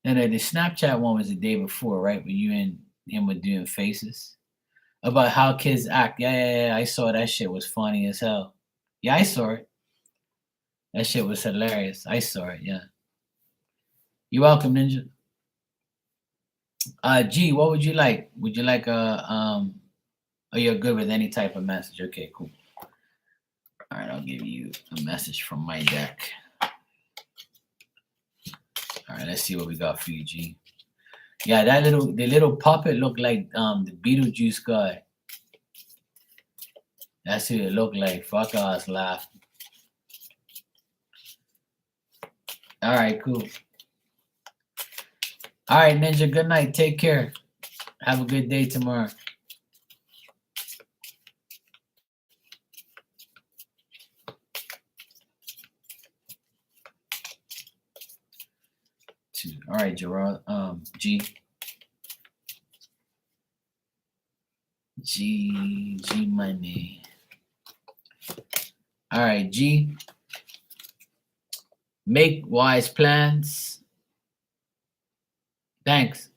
And the Snapchat one was the day before, right? Where you and him were doing faces about how kids act. Yeah. I saw that shit was funny as hell. Yeah, I saw it. That shit was hilarious. I saw it. Yeah. You're welcome, Ninja. G, what would you like? Would you like Oh, you're good with any type of message. Okay, cool. All right, I'll give you a message from my deck. All right, let's see what we got for you, G. Yeah, the little puppet looked like the Beetlejuice guy. That's who it looked like. Fuck, I was laughing. All right, cool. All right, Ninja. Good night. Take care. Have a good day tomorrow. All right, Gerard. G money. All right, G. Make wise plans. Thanks.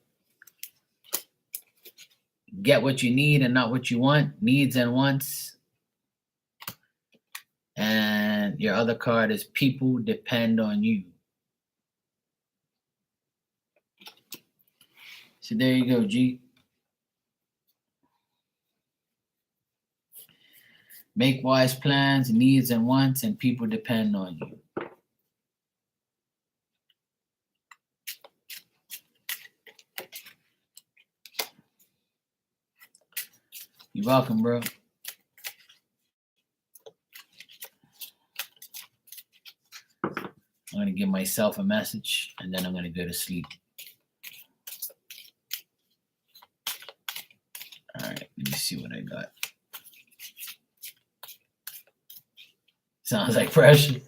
Get what you need and not what you want. Needs and wants. And your other card is people depend on you. So there you go, G. Make wise plans, needs and wants, and people depend on you. You're welcome, bro. I'm going to give myself a message, and then I'm going to go to sleep. All right, let me see what I got. Sounds like pressure.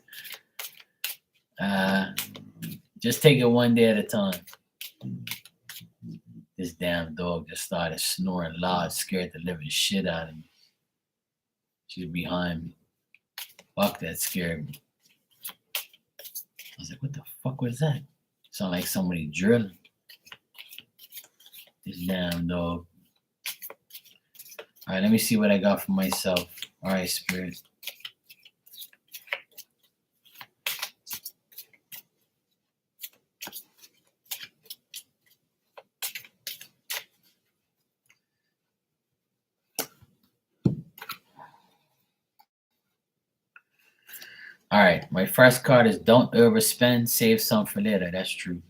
Just take it one day at a time. This damn dog just started snoring loud, scared the living shit out of me. She was behind me. Fuck, that scared me. I was like, what the fuck was that? Sound like somebody drilling. This damn dog. All right, let me see what I got for myself. All right, Spirit. All right, my first card is don't overspend, save some for later. That's true.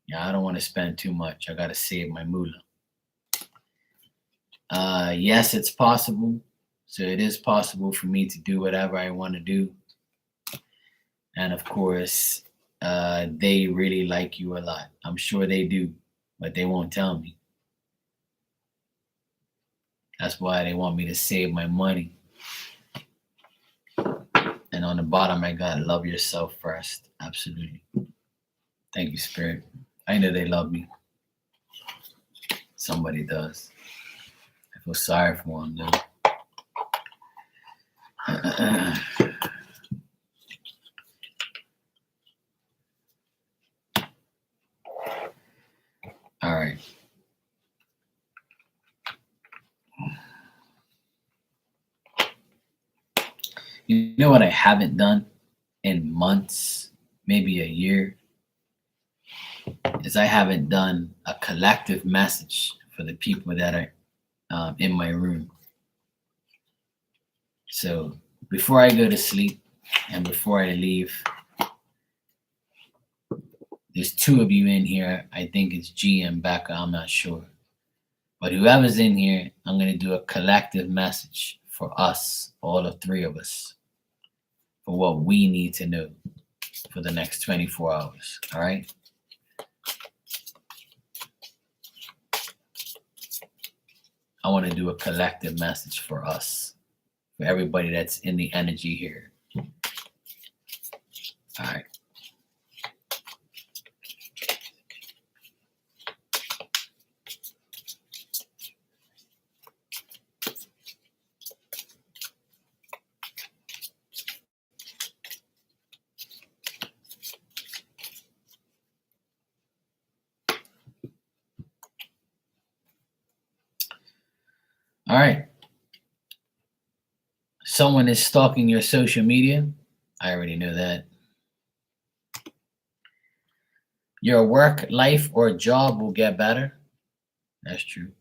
Yeah, I don't want to spend too much. I got to save my moolah. Yes, it's possible. So it is possible for me to do whatever I want to do. And of course, they really like you a lot. I'm sure they do, but they won't tell me. That's why they want me to save my money. And on the bottom, I got love yourself first. Absolutely. Thank you, Spirit. I know they love me. Somebody does. I feel sorry for them, though. All right. You know what I haven't done in months, maybe a year, is I haven't done a collective message for the people that are in my room. So before I go to sleep and before I leave, there's two of you in here. I think it's G and Becca. I'm not sure. But whoever's in here, I'm going to do a collective message for us, all the three of us, for what we need to know for the next 24 hours. All right? I want to do a collective message for us, for everybody that's in the energy here. All right. All right. Someone is stalking your social media. I already know that. Your work, life, or job will get better. That's true.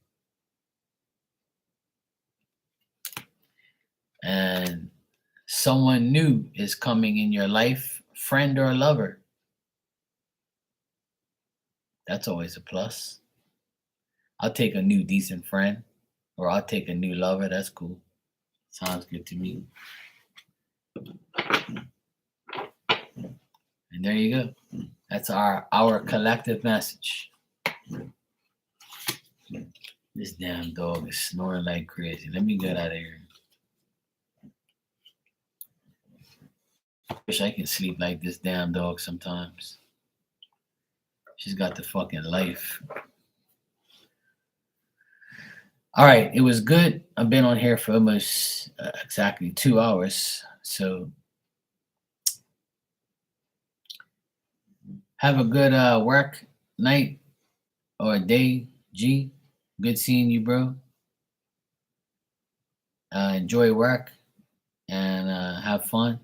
And someone new is coming in your life, friend or lover. That's always a plus. I'll take a new decent friend, or I'll take a new lover. That's cool. Sounds good to me. And there you go. That's our collective message. This damn dog is snoring like crazy. Let me get out of here. Wish I could sleep like this damn dog sometimes. She's got the fucking life. All right, it was good. I've been on here for almost exactly 2 hours. So have a good work night or day, G. Good seeing you, bro. Enjoy work and have fun.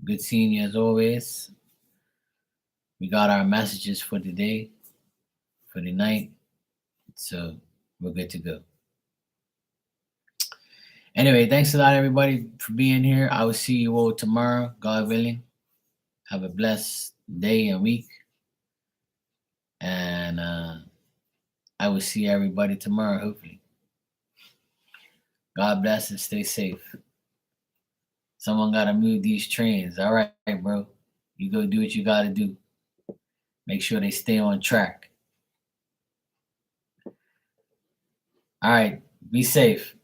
Good seeing you as always. We got our messages for the day, for the night. So we're good to go. Anyway, thanks a lot, everybody, for being here. I will see you all tomorrow, God willing. Have a blessed day and week. And I will see everybody tomorrow, hopefully. God bless and stay safe. Someone got to move these trains. All right, bro. You go do what you got to do. Make sure they stay on track. All right. Be safe.